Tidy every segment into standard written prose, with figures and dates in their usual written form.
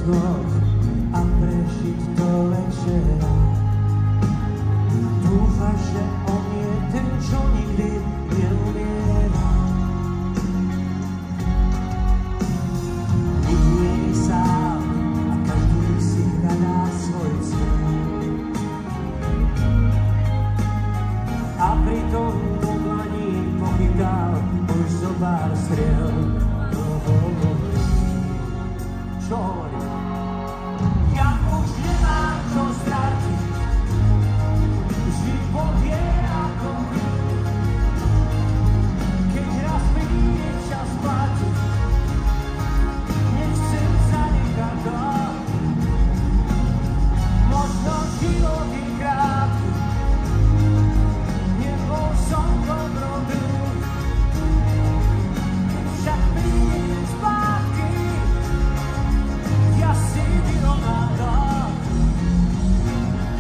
noc a prežiť to večera. Dúfaj, že on je ten, čo nikdy neumiera. Nik nie je sám a každý si hľadá svoj cieľ. A pritom do dlaní pochytal už zo pár striel. Čo hovorí? Ja už nemám čo stratiť. Život je ako hry. Keď raz príde čas platiť, nechcem zanechať dať. Možno život je krátky, nebol som dobrodruh. Však príde zpátky, ja si vyrovnám dať.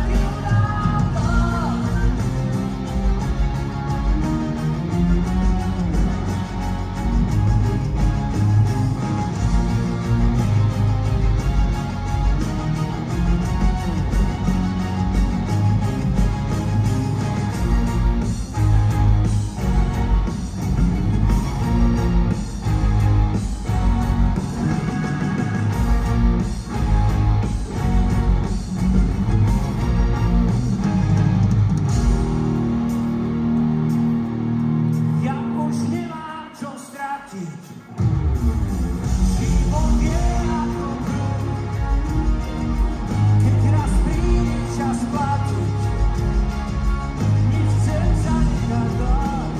Vyrovnám dať. Ja už nemám čo stratiť. Život je ako kruh. Keď raz príde čas platiť, nechcem zanechať dať.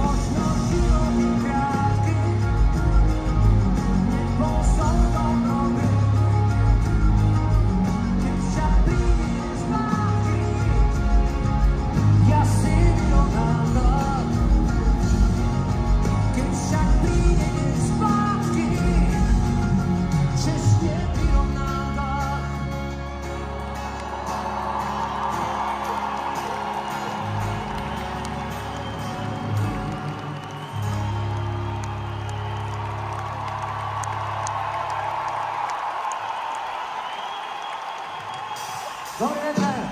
Možno život je krátky, nebol som dobrodruh. Keď však príde zpátky, ja si vyrovnám dať. Keď však príde zpátky, čestne vyrovnám dať. Dobrý večer.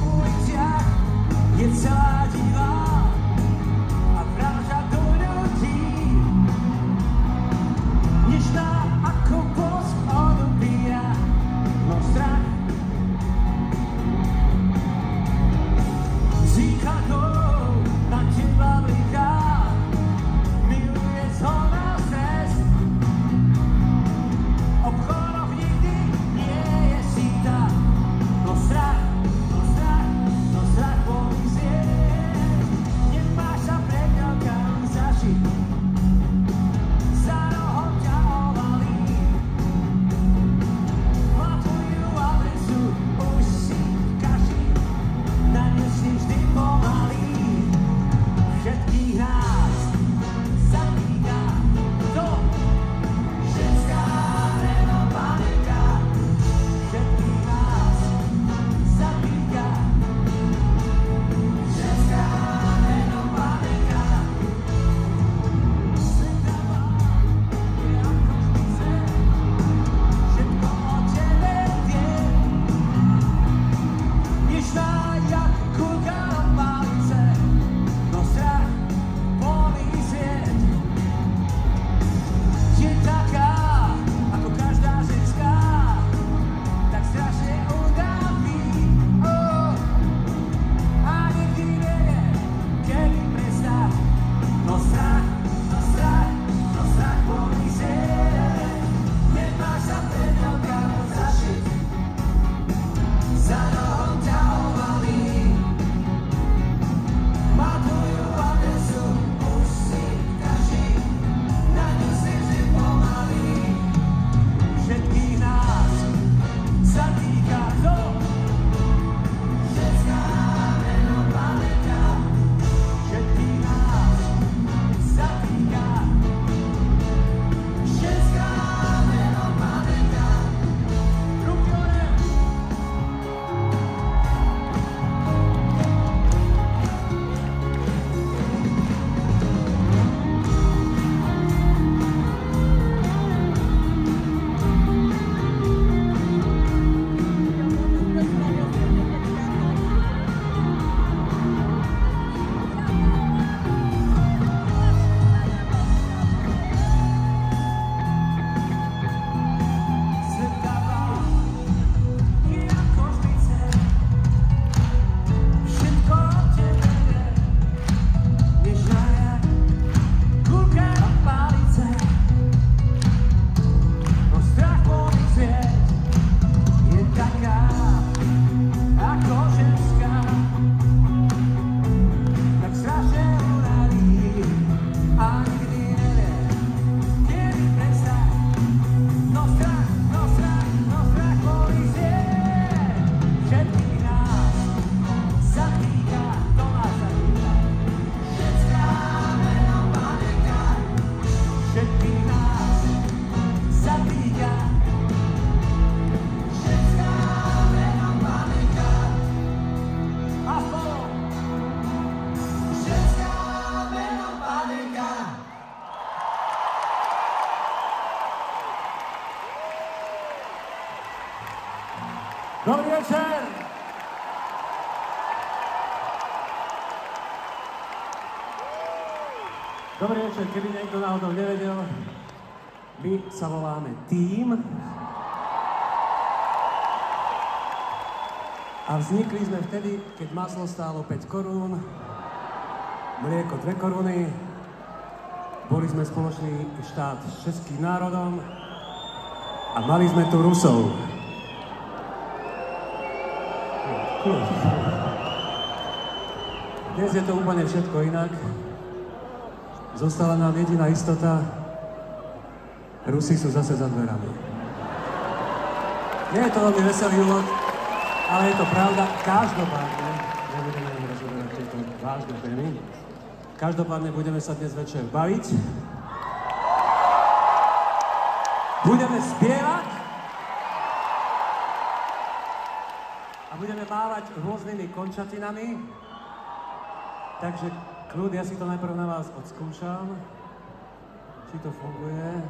Uliciach je celá divá a vražda do ľudí. Nežná ako bosk odobíja, no strach Dobrý večer! Dobrý večer, keby niekto náhodou nevedel, my sa voláme Tým a vznikli sme vtedy, keď maslo stálo 5 korún, mlieko 2 koruny, boli sme spoločný štát s českým národom a mali sme tu Rusov. Dnes je to úplne všetko inak. Zostala nám jediná istota. Rusi sú zase za dverami. Nie je to veľmi veselý úvod, ale je to pravda. Každopádne, nebudeme rozoberať tieto vážne témy. Každopádne budeme sa dnes večer baviť. Budeme spievať. A budeme mávať rôznymi končatinami. Takže kľud, ja si to najprv na vás odskúšam, či to funguje.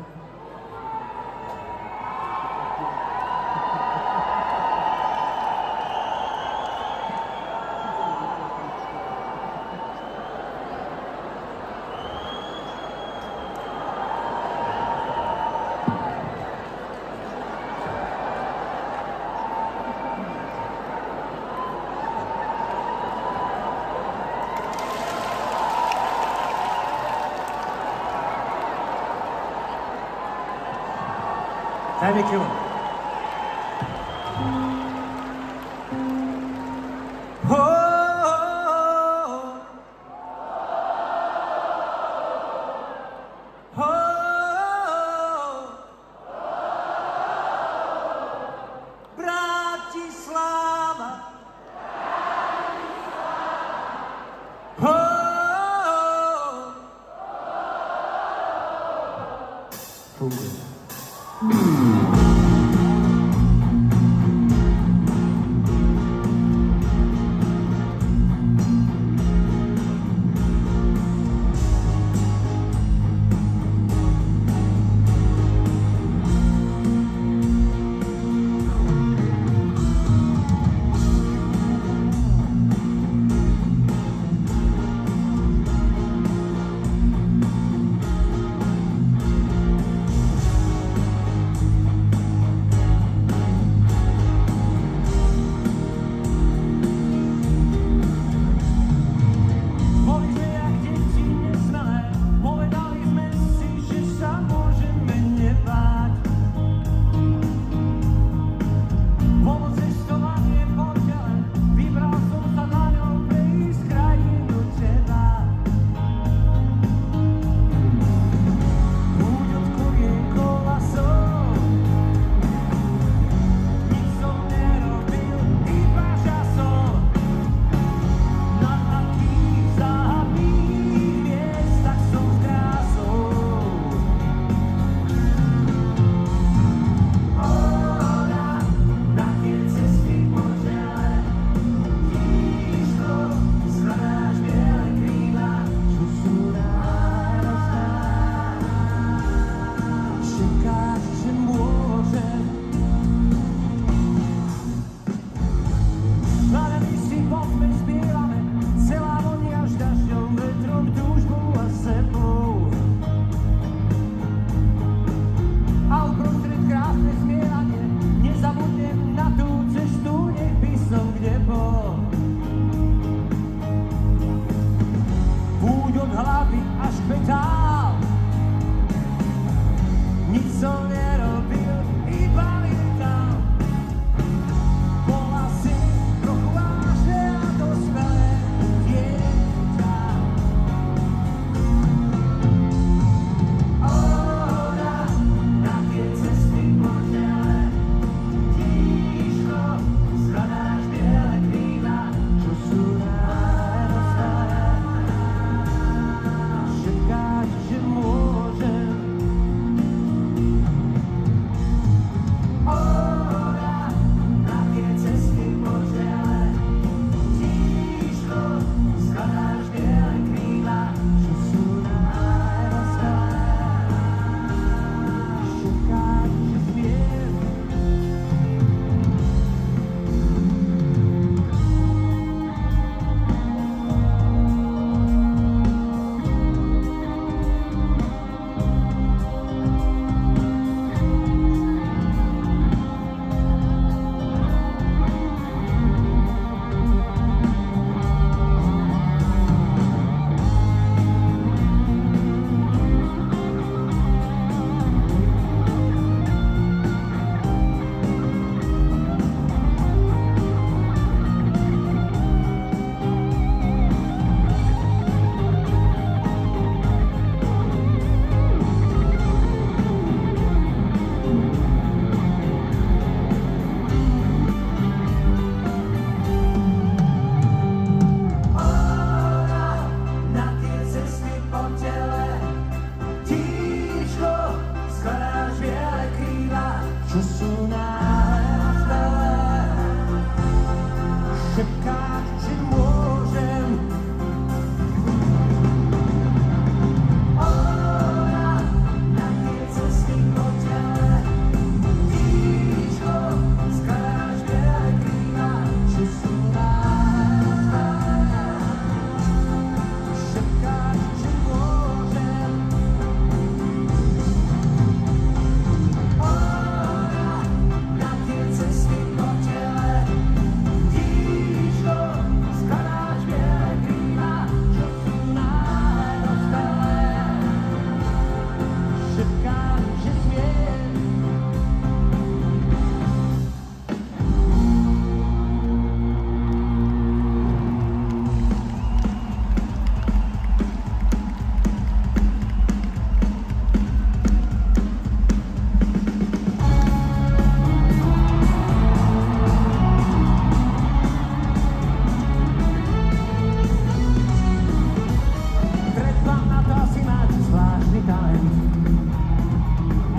Thank you.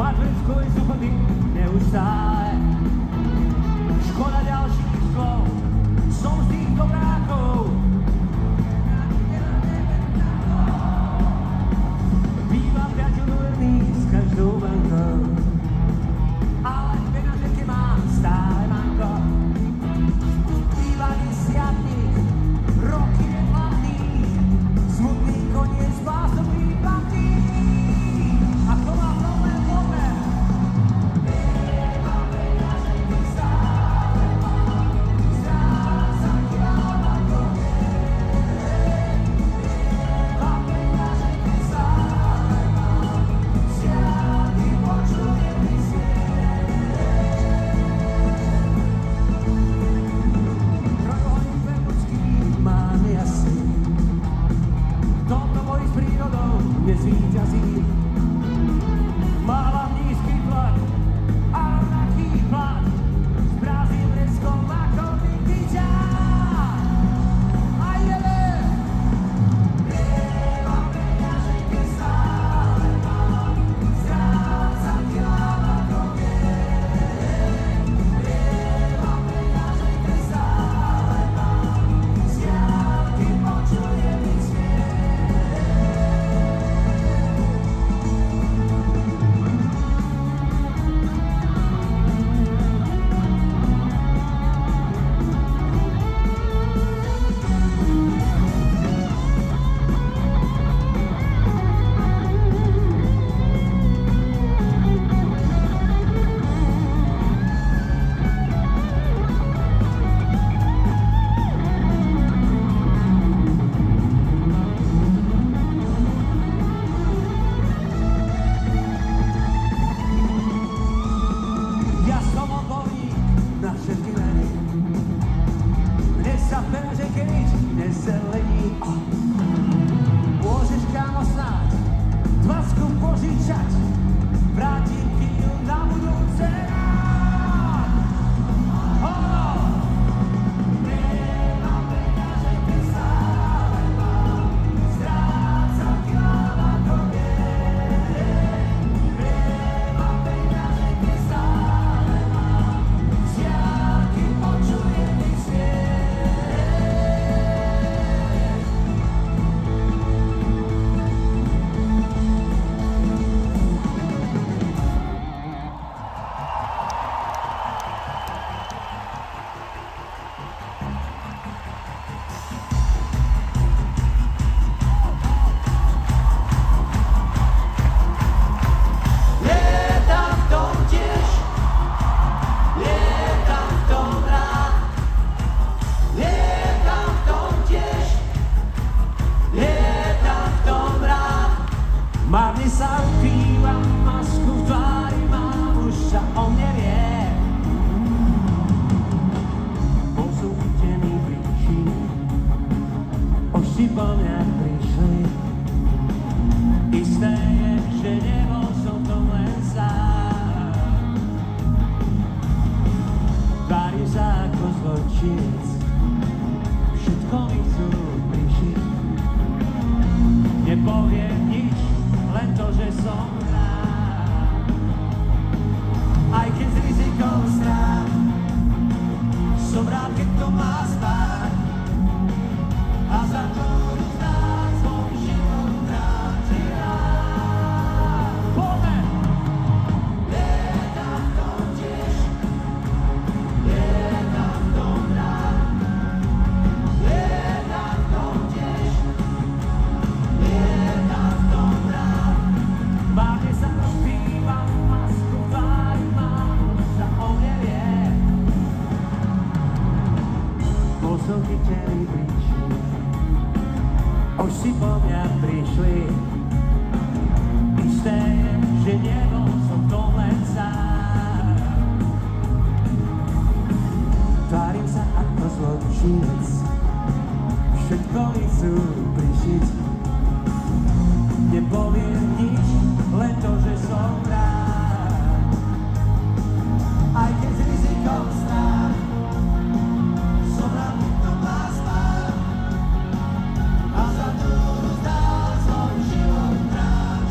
Matvecko je súpady neustále. Škoda ďalších slov, som z tých dobrákov. Bývam priateľ verný s každou bankou, ale peňaženke mám stále manko. Býva desiatník, roky neplatný, smutný koniec pásový platný. A kto má problém, problém? Bývam peňaženky stále mám, strácam kilometro. Bývam peňaženky stále mám, sviatky počujem vysmieť. Trojuholník bermudský mám jasný, v tomto boji s prírodou nezvíťazí. Mávam nízky tlak a rovnaký plat, s prázdnym vreckom ako vypíťak. A jeden! Bývam peňaženky stále mám, strácam kilometro bieh. Bývam peňaženky stále mám, sviatky počujem ich smiech. Ja som odborník na všetky veny, mne sa v peňaženke nič nezelení. Môžeš, kámo, snáď 20 požičať, vrátim ti ju na budúce rád. Bývam peňaženky stále mám, strácam kilometro bieh. Bývam peňaženky stále mám, sviatky počujem ich smiech. Lietam v tom tiež, lietam v tom rád. Lietam v tom tiež, lietam v tom rád. Marne sa ukrývam, masku v tvári mám, už sa o mne vie. Bol som chytený v ríši, už si po mňa prišli. Isté je, že nebol som v tom len sám. Tvárim sa ako zločinec, všetko mi chcú prišiť. Nepoviem nič, len to, že som rád. Aj keď s rizikom strát, som rád, keď to má spáť. A za to zdá svoj život rádi rád. Poďme! Lietam v tom tiež, lietam v tom rád. Lietam v tom tiež, lietam v tom rád. Márne sa rozpívam, masku v tvári mám, už sa o mne vie. Bol som chytený v ríši, už si po mňa prišli. Isté je, že nebol som v tom len sám. Tvárim sa ako zločinec, všetko mi chcú prišiť. Nepoviem nič, len to, že som rád. Aj keď s rizikom strát, som rád, keď to má spáť. A za to zdá svoj život rád.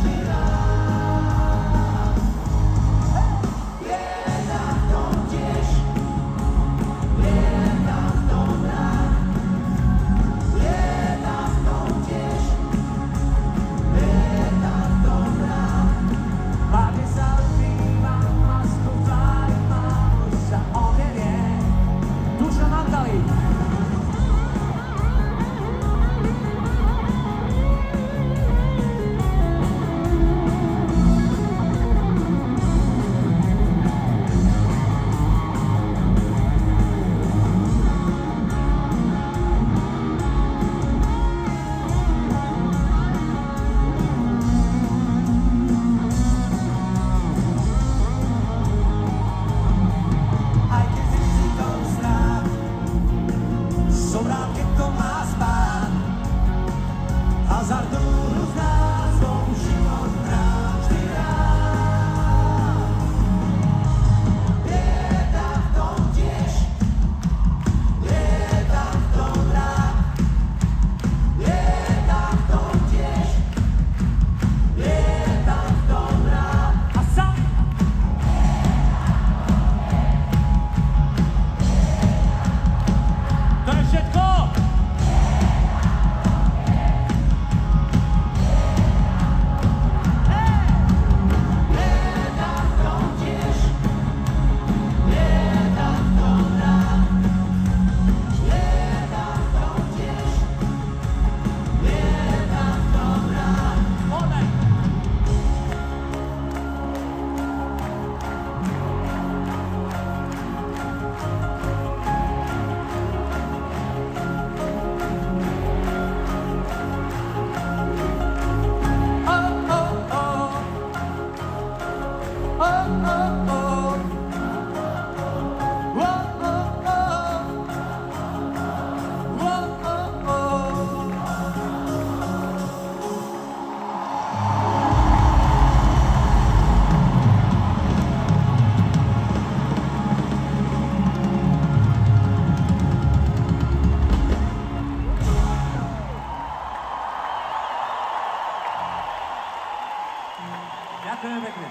Ďakujem pekne.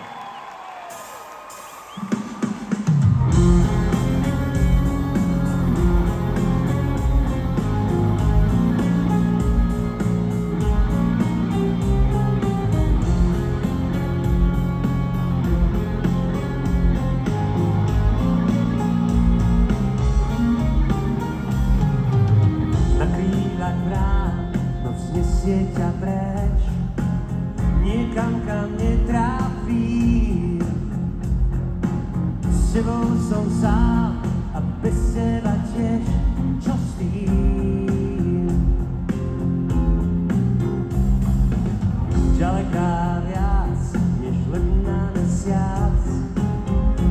Na kríľach vrát noc nesie ťa preč, niekam, kam netrafím. S tebou som sám a bez teba tiež, čo s tým? Ďaleká viac, než len na mesiac,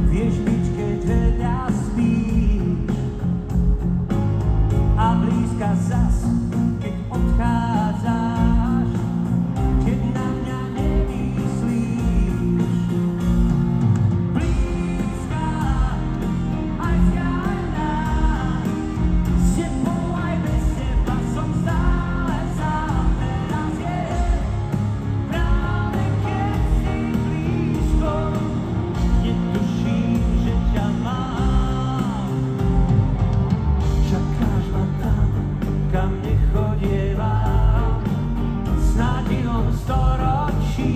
vieš byť, keď veľa spíš, a blízka zas, keď odchádzaš, keď na mňa nemyslíš. Blízka, aj vzdialená, s tebou aj bez teba som stále sám. Teraz je práve keď si blízko, netuším, že ťa mám. Čakáš ma tam, kam nechodievam, snáď inom storočí.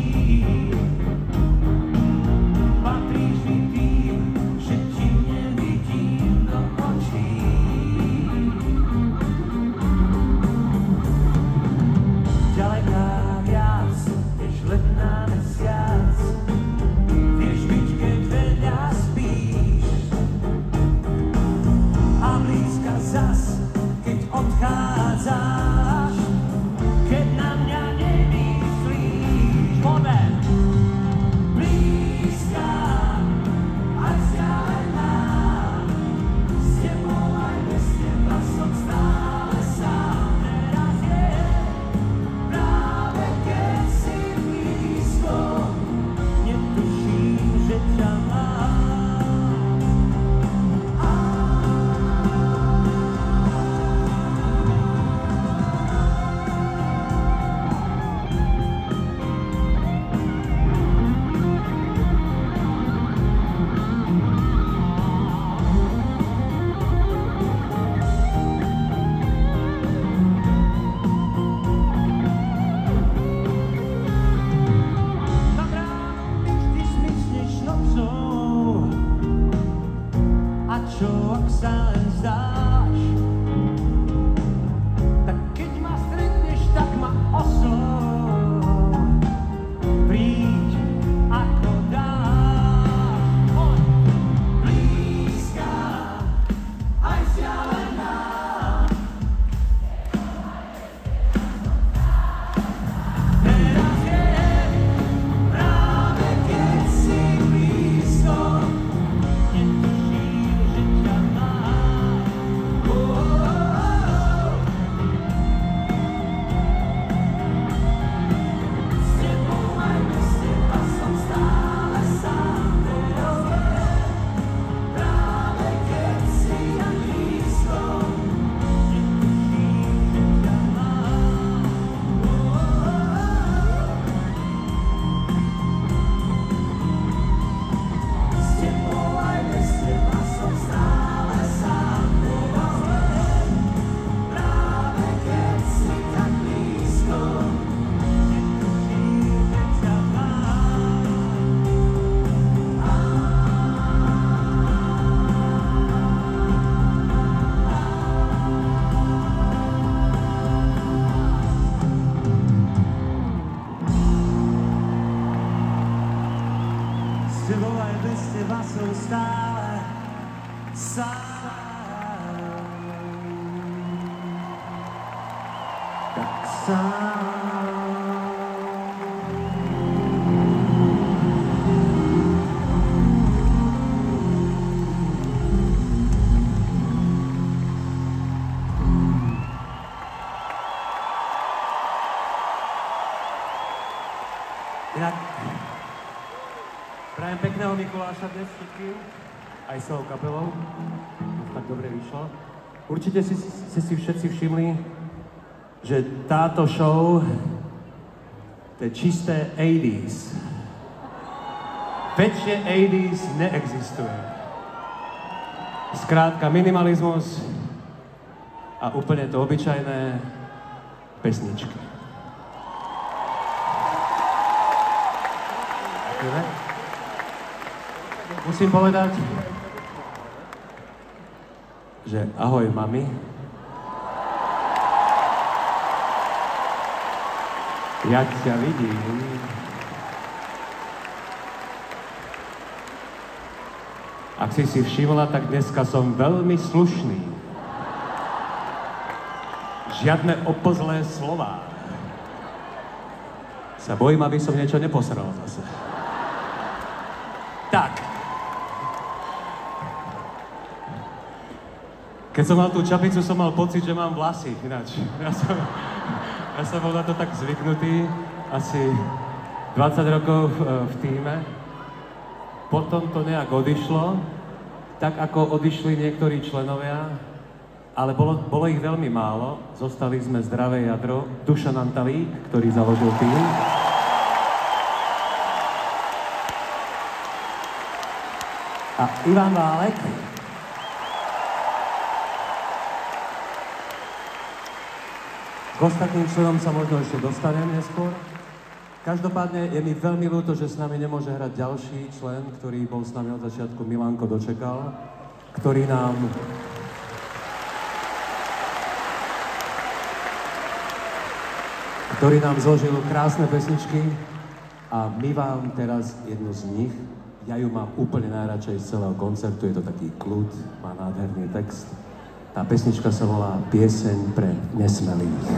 Patríš mi tým, že ti nevidím do očí. Ďaleká viac, než let na mesiac, vieš byť, keď veľa spíš, a blízka zas, keď odchádzaš, keď na mňa nemyslíš. Moment! Blízka, aj vzdialená, s tebou aj bez teba som stále sám. Teraz je práve keď si blízko, netuším, že ťa mám. Tam ráno vždy smyčneš nocou, a čo ak sa len zdáš, tak keď ma stretneš, tak ma oslov, príď ako dáš. Poď! Blízka, aj vzdialená, teraz je práve keď si blízko, netuším, že ťa mám. S tebou aj bez teba som stále sám. Teraz je práve keď si blízko, netuším, že ťa mám. S tebou aj bez teba som stále sám. Teraz je práve keď si tak blízko, netuším, že ťa mám. S tebou aj bez teba som stále sám. Tak sám. Svätého Mikuláša dnes všetkým, aj s celou kapelou. To tak dobre vyšlo. Určite ste si všetci všimli, že táto show to je čisté 80s. Väčšie 80s neexistuje. Skrátka minimalizmus a úplne to obyčajné pesničky. Musím povedať, že ahoj mami. Ja ťa vidím. Ak si všimla, tak dneska som veľmi slušný. Žiadne opozlé slová. Sa bojím, aby som niečo neposral zase. Tak. Keď som mal tú čapicu, som mal pocit, že mám vlasy. Ináč. Ja som bol na to tak zvyknutý. Asi 20 rokov v tíme. Potom to nejak odišlo, tak ako odišli niektorí členovia, ale bolo ich veľmi málo. Zostali sme zdravé jadro. Dušan Antalík, ktorý založil tým. A Ivan Válek. K ostatným členom sa možno ešte dostanem neskôr. Každopádne je mi veľmi ľúto, že s nami nemôže hrať ďalší člen, ktorý bol s nami od začiatku, Milanko Dočekal, ktorý nám zložil krásne pesničky a my vám teraz jednu z nich, ja ju mám úplne najradšej z celého koncertu, je to taký kľud, má nádherný text. Tá pesnička sa volá Pieseň pre nesmelých.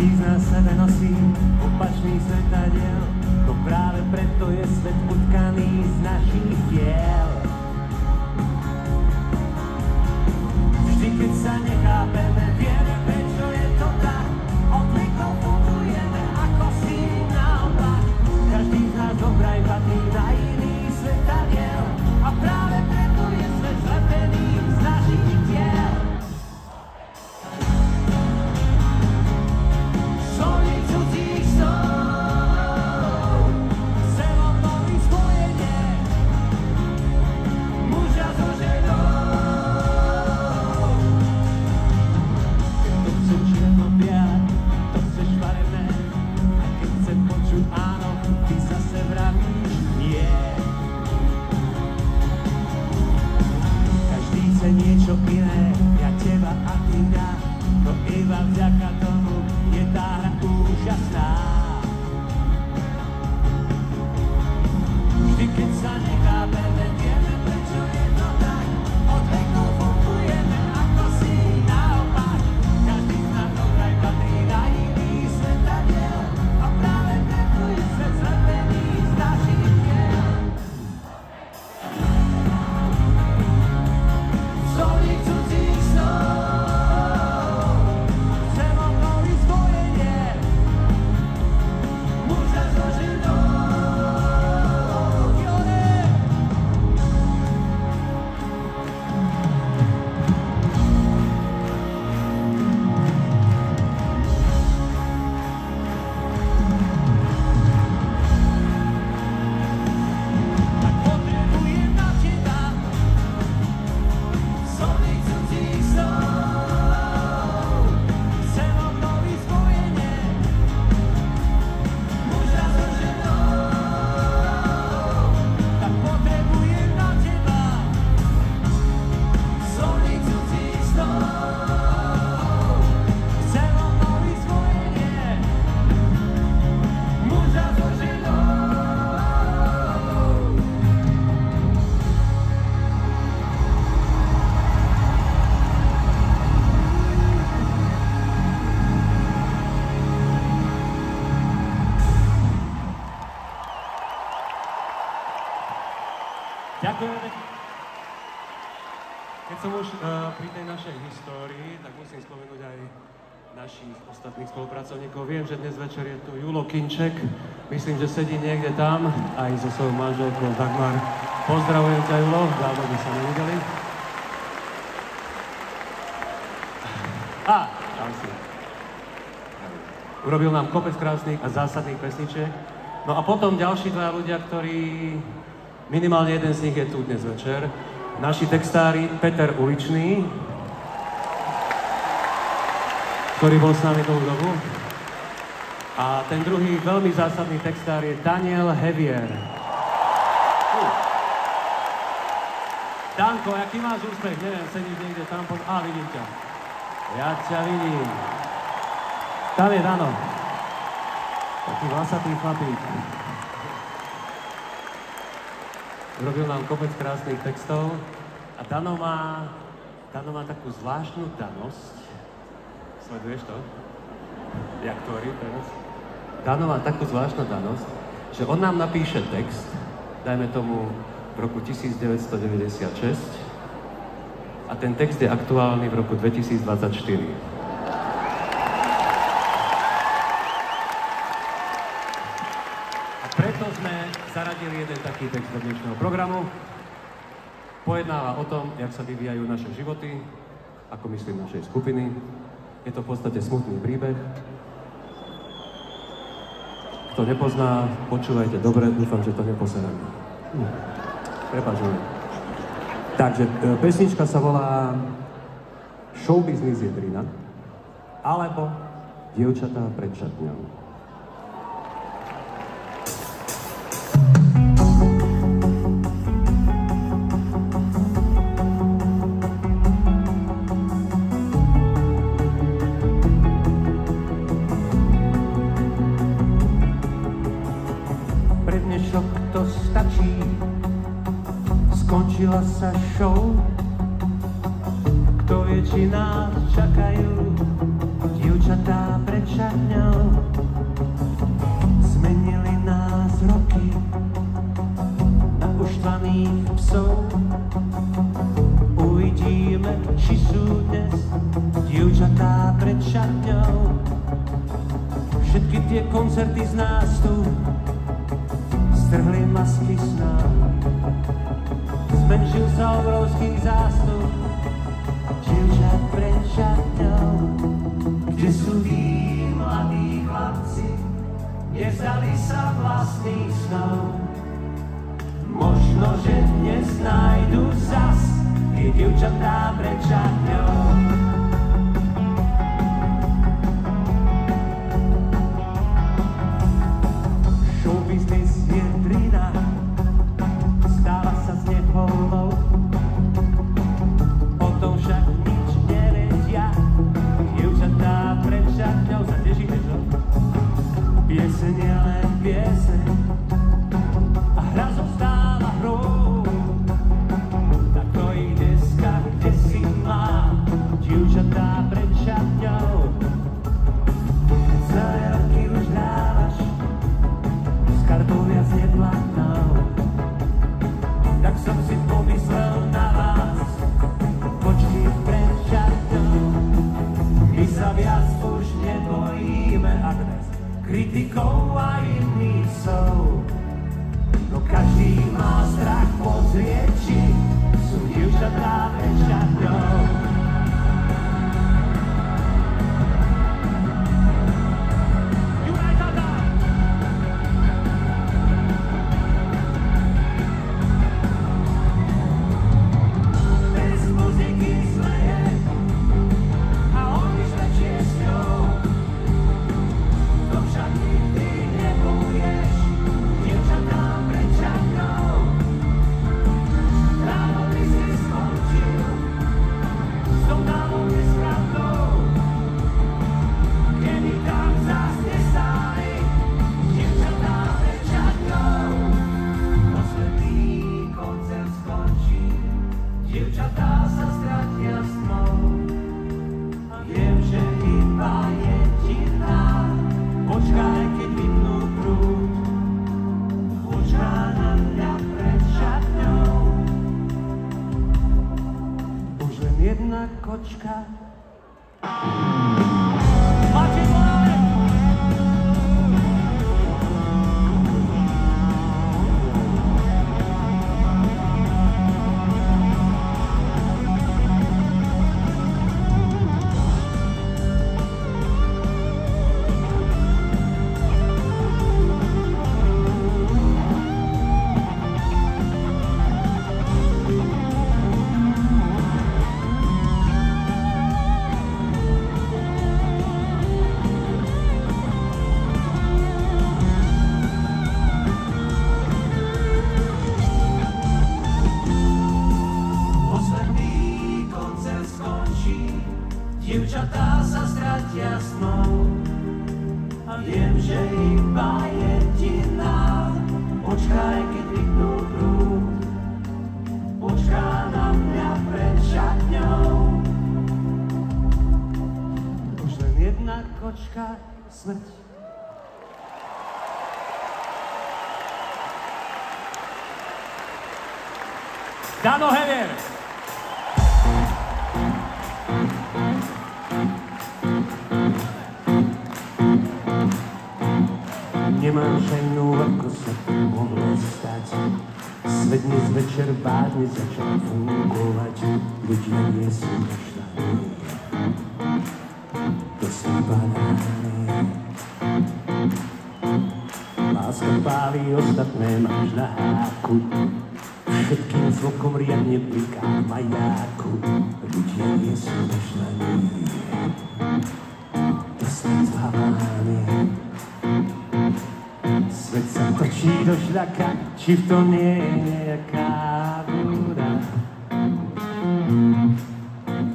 Každý z nás sebe nosí opačný svetadiel, no práve preto je svet utkaný z našich tiel. Vždy, keď sa nechápeme, vieme, prečo je to tak. Od vekov fungujeme ako si naopak. Každý z nás obraj patrí na iný svetadiel a práve preto je svet zlepený z našich tiel. Soli cudzích snov, selom nový spojenie, muža so ženou. To chce čierno-biele, to chce švarené, a keď chce počuť áno, ty zase vravíš nie. Každý chce niečo iné, ja teba a ty mňa, no iba vďaka tomu je tá hra úžasná. Vždy, keď sa nechápeme, vieme, prečo je to tak. Od vekov fungujeme ako si naopak. Každý z nás okraj patrí na iný svetadiel a práve preto je svet zlepený z našich tiel. Soli cudzích snov, selom nový spojenie, muža so ženou. Tak potrebujem na teba soli cudzích snov, selom nový spojenie, muža so ženou. Tak potrebujem na teba soli cudzích snov, selom nový spojenie, muža so ženou. Ďakujeme. Keď som už pri tej našej histórii, tak musím spomenúť aj našich ostatných spolupracovníkov. Viem, že dnes večer je tu Julo Kinček. Myslím, že sedí niekde tam, aj so svojou manželkou Dagmar. Pozdravujem ťa, Julo, dávno by sa nevideli. Tam si. Urobil nám kopec krásnych a zásadných pesničiek. No a potom ďalší dvaja ľudia, ktorí, minimálne jeden z nich je tu dnes večer, naši textári Peter Uličný, ktorý bol s nami dlhú dobu. A ten druhý veľmi zásadný textár je Daniel Hevier. Danko, aký máš úspech? Neviem, sedíš niekde tam pod... vidím ťa. Ja ťa vidím. Tam je Dano. Taký vlasatý chlapík. Urobil nám kopec krásnych textov a Dano má takú zvláštnu danosť. Sleduješ to? Jak tvorí teraz? Dano má takú zvláštnu danosť, že on nám napíše text, dajme tomu v roku 1996, a ten text je aktuálny v roku 2024. Preto sme zaradili jeden taký text do dnešného programu. Pojednáva o tom, jak sa vyvíjajú naše životy, ako myslím našej skupiny. Je to v podstate smutný príbeh. Kto nepozná, počúvajte dobre, dúfam, že to neposerám. Prepáčujem. Takže pesnička sa volá Showbiznis je drina, alebo Dievčatá pred šatňou. To stačí, skončila sa show. Kto vie, či nás čakajú dievčatá pred šatňou. všetky tie koncerty z nás tu strhli masky sna. Zmenšil sa obrovský zástup dievčat pred šatňou. Kde sú tí mladí chlapci, nevzdali sa vlastných snov. Možno, že dnes nájdu zas tie dievčatá pred šatňou. Showbiznis je drina, stáva sa z neho lov. O tom však nič nevedia dievčatá pred šatňou. Sa tešíte, čo? Pieseň je len pieseň a hra zostáva hrou. Tak to i dneska, kde si má dievčatá pred šatňou. Celé roky už hrávaš s kartou viac neplatnou. Tak som si pomyslel na vás, počky pred šatňou. My sa viac už nebojíme, Agnes, kritikov a iných slov. No každý má strach pozrieť, či sú dievčatá pred šatňou. Bez muziky zleje a oni šlečie s ňou. To však nikdy nebudeš dievčatá pred šatňou. Ráno by si skončil s tou dámou nespravdou. Keby tam zas nestáli dievčatá pred šatňou. Posledný koncert skončí, dievčatá sa stratia s tmou. Viem, že iba jediná počkaj, keď vypnú prúd. Počká na mňa pred šatňou. Už len jedna kočka. Máte zláve! Posledný koncert skončí, dievčatá sa stratia s tmou. A viem, že iba jediná počkaj, keď vypnú prúd. Počká na mňa pred šatňou. Už len jedna kočka, smrť. Dano Hevier! Nemám šajnú, ako sa to mohlo stať. Svet dnes večer vážne začal fungovať. Ľudia nie sú naštvaní, to sú banány. Láska páli, ostatné máš na háku. Všetkým zvokom riadne bliká v majáku. Ľudia nie sú naštvaní, to sú banány. Svet sa točí do žľaka, či v tom nie je nejaká búda.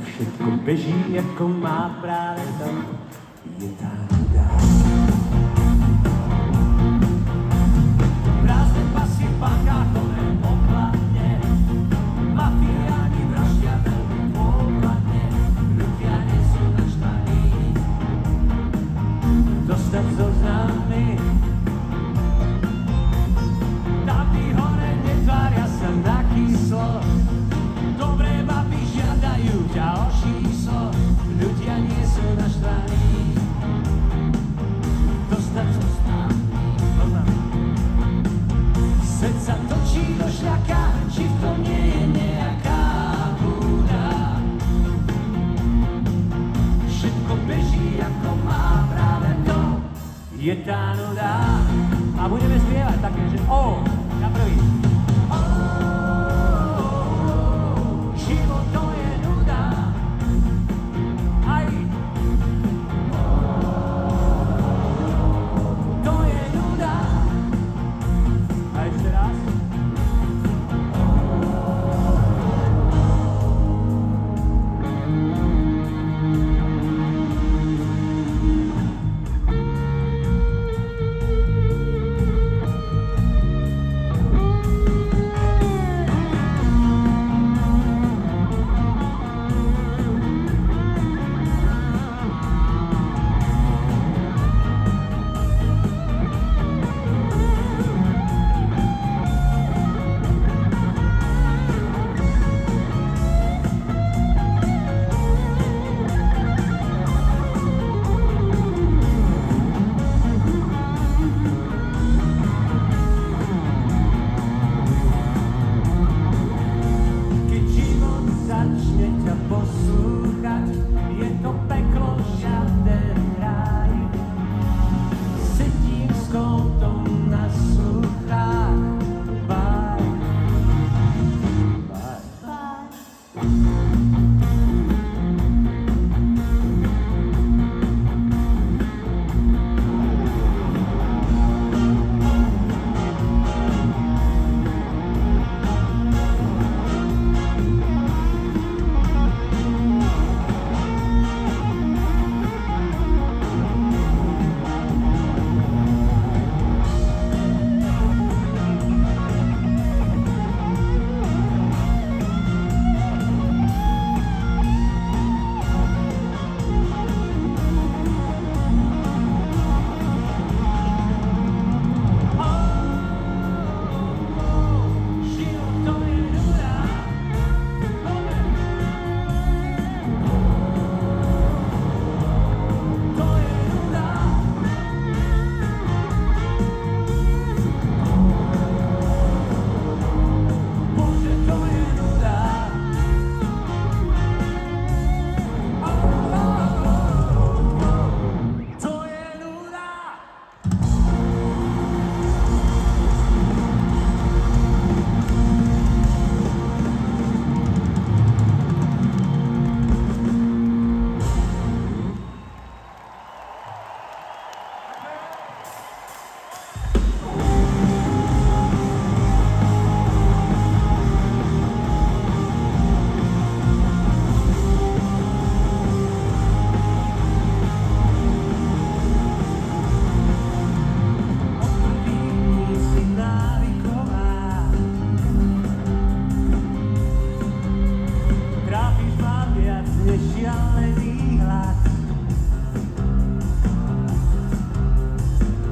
Všetko beží, ako má, práve tam je tá nuda. Prázdne pasy, pakákové pokladne, mafiáni vraždia veľmi pokladne. Ľudia nie sú naštvaní, dostať zo známy. Tamtí hore netvária sa na kyslo, dobré baby žiadajú ťa o číslo. Ľudia nie sú naštvaní, je tá nuda. A budeme spievať také, že na prvý. Život to je nuda. Aj. To je nuda. A ešte raz.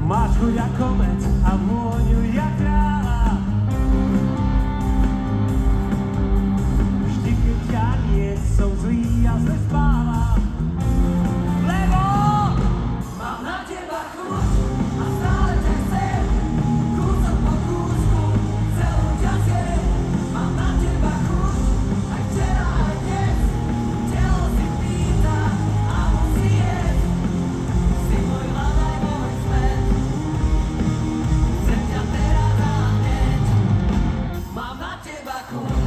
Máš chuť ako med a vôňu jak kráľa. Vždy, keď ťa nie, som zlý a zle spávam. Lebo mám na teba chuť a stále ťa chcem. Kúsok po kúsku, celú ťa zjem. Mám na teba chuť aj včera, aj dnes. Telo si pýta a musí jesť. Si môj hľadaj, môj svet. Chcem ťa teraz a hneď. Mám na teba chuť.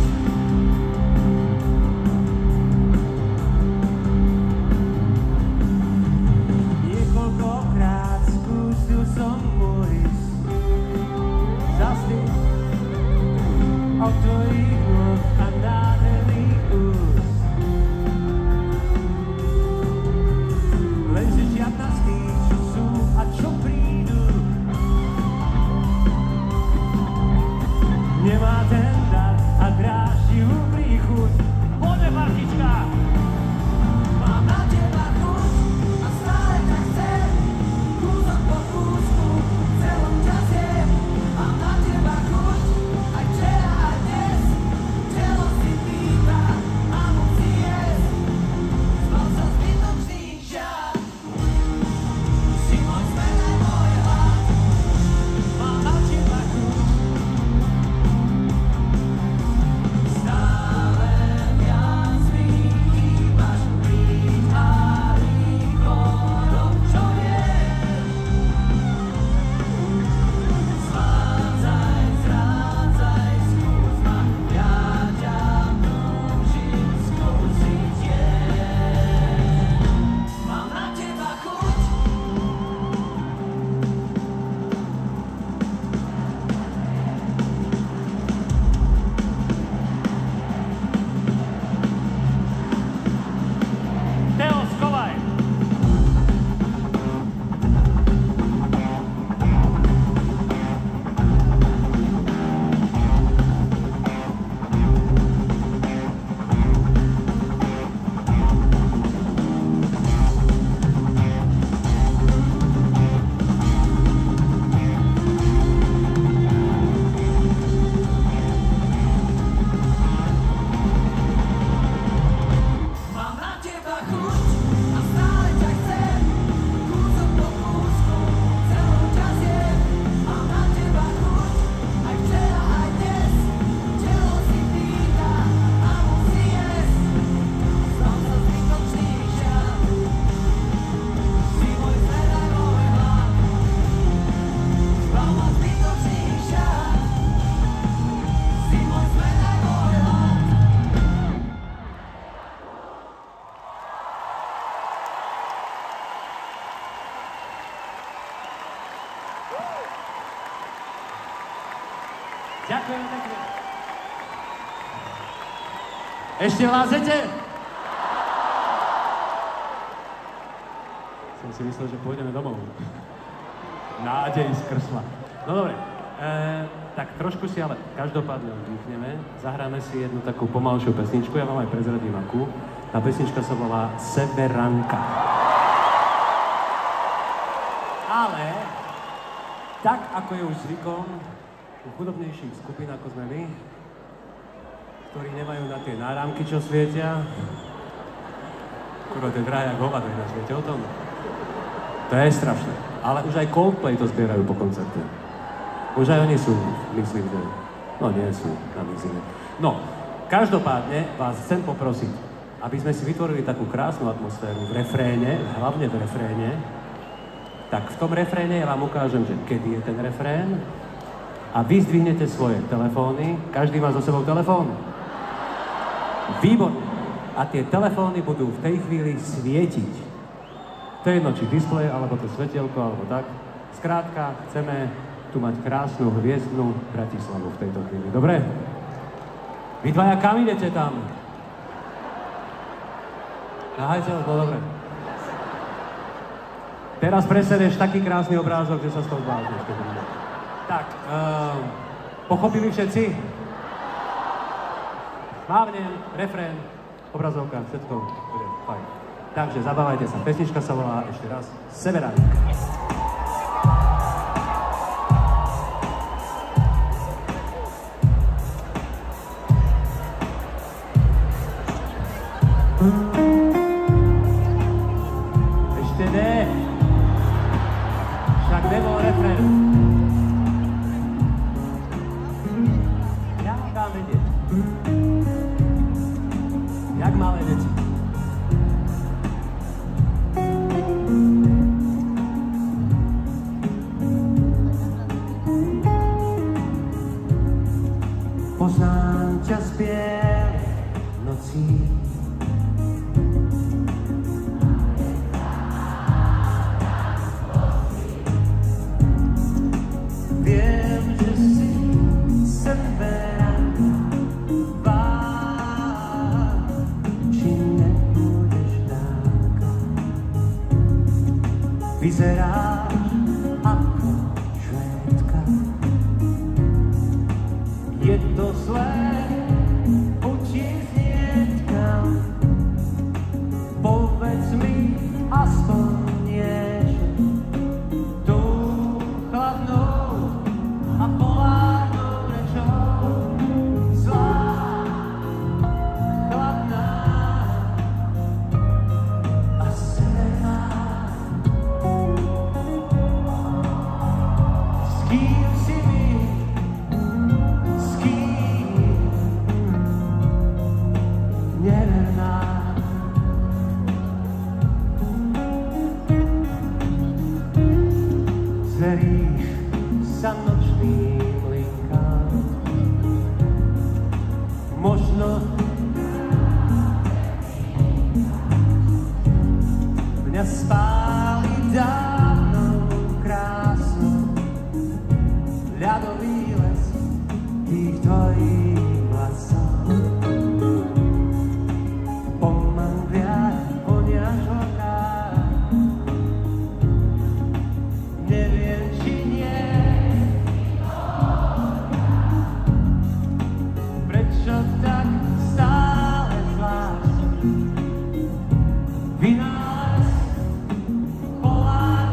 Ďakujem pekne. Ešte lázete? Som si myslel, že pôjdeme domov. Nádej skrsla. No dobre, tak trošku si ale každopádne oddychneme. Zahráme si jednu takú pomalšiu pesničku, ja vám aj prezradím akú. Tá pesnička sa volá Severanka. Ale, tak ako je už zvykom, u chudobnejších skupín ako sme my, ktorí nemajú na tie náramky, čo svietia. Kurva, to je drahé, ako hovado ináč, viete o tom? To je strašné. Ale už aj Coldplay to zbierajú po koncerte. Už aj oni sú, myslím, že... No nie sú na mizine. No, každopádne vás chcem poprosiť, aby sme si vytvorili takú krásnu atmosféru v refréne, hlavne v refréne. Tak v tom refréne ja vám ukážem, že kedy je ten refrén a vy zdvihnete svoje telefóny. Každý má so sebou telefón? Výborne. A tie telefóny budú v tej chvíli svietiť. To je jedno, či displej, alebo to svetielko, alebo tak. Skrátka, chceme tu mať krásnu hviezdnu Bratislavu v tejto chvíli. Dobre? Vy dvaja kam idete tam? Nahajte, no dobre. Teraz presedeš taký krásny obrázok, že sa z toho zblázneš. Tak, pochopili všetci? Mávnem, refrén, obrazovka, všetko bude fajn. Takže zabávajte sa. Pesnička sa volá ešte raz Severanka. Ešte ne. Však nebol refrén. Jak mám vedieť? Jak malé deti. Poznám ťa z bielej nocí. Viem, že si severanka, či nebudeš dáka. Vyzeráš ako Švédka. Je to zlé, utíznietkam. Povedz mi aspoň niečo. Tú chladnou a polárnou rečou. Zlá, chladná a severná. S kým si mi, s kým neverná. Zveríš sa nočným linkám. Možno mňa spáli dávnou krásou ľadový les tých tvojich vlasov. Pomanglia vonia žlká. Neviem, či nie. Prečo tak stále zvlášť? Vynález polárnej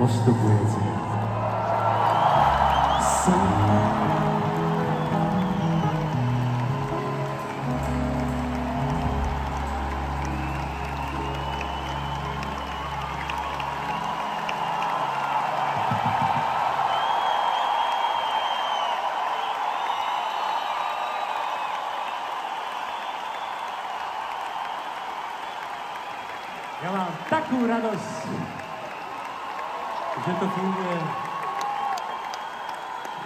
postupujúci. Ja mám takú radosť, že to funguje,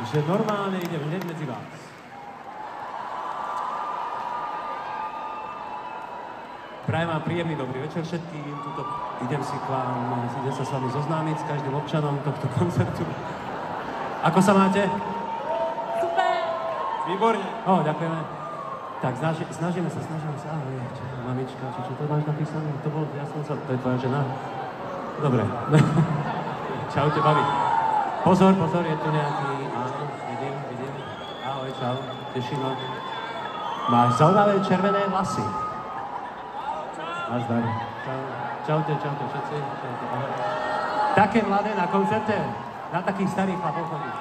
že normálne idem hneď medzi vás. Prajem vám príjemný dobrý večer všetkým. Tuto idem sa s vami zoznámiť s každým občanom tohto koncertu. Ako sa máte? Super! Výborne. Ďakujeme. Tak, snažíme sa. Ahoj, mamička, čo to máš napísané? To je tvoja žena? Dobre. Čaute, babi. Pozor, je tu nejaký... Áno, vidím. Ahoj, čau, teším ma. Máš zaujímavé červené vlasy. Nazdar. Čaute všetci. Čaute, ahoj. Také mladé na koncerte. Na takých starých chlapov chodí.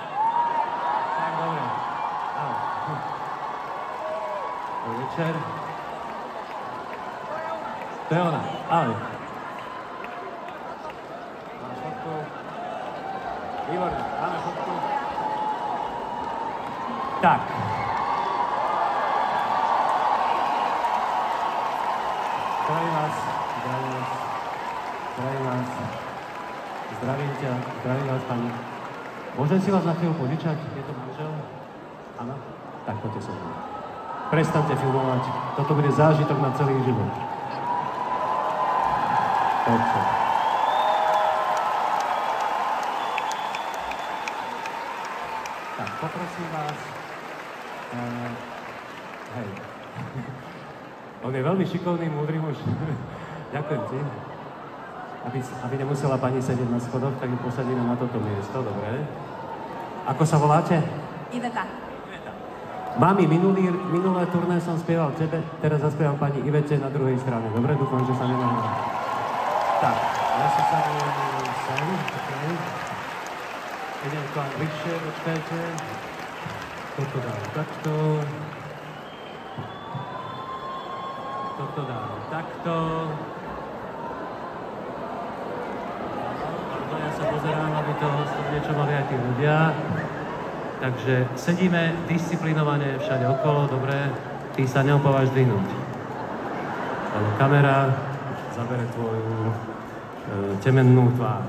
Tak, dobre. Ahoj. Dobrý večer. To je ona. Ahoj. Máš fotku? Výborné. Máme fotku. Tak. Zdravím vás. Zdravím vás, pani. Môžem si vás na chvíľu požičať? Je to manžel? Áno? Tak poďte sa. Prestaňte filmovať. Toto bude zážitok na celý život. Poďte. Tak, poprosím vás. Hej. On je veľmi šikovný, múdry muž. Ďakujem ti. Aby nemusela pani sedieť na schodoch, tak ju posadíme na toto miesto, dobre? Ako sa voláte? Iveta. Mami, minulé turné som spieval tebe, teraz zaspievam pani Ivete na druhej strane. Dobre, dúfam, že sa nenahrá. Tak, ja si sadnem sem, okay. Idem k vám bližšie, počkajte. Toto dám takto. Toto dám takto. Ja sa pozerám, aby to niečo mali aj tí ľudia. Takže sedíme disciplinovane všade okolo, dobre, ty sa neopávaš dvihnúť. Lebo kamera zabere tvoju temennú tvár.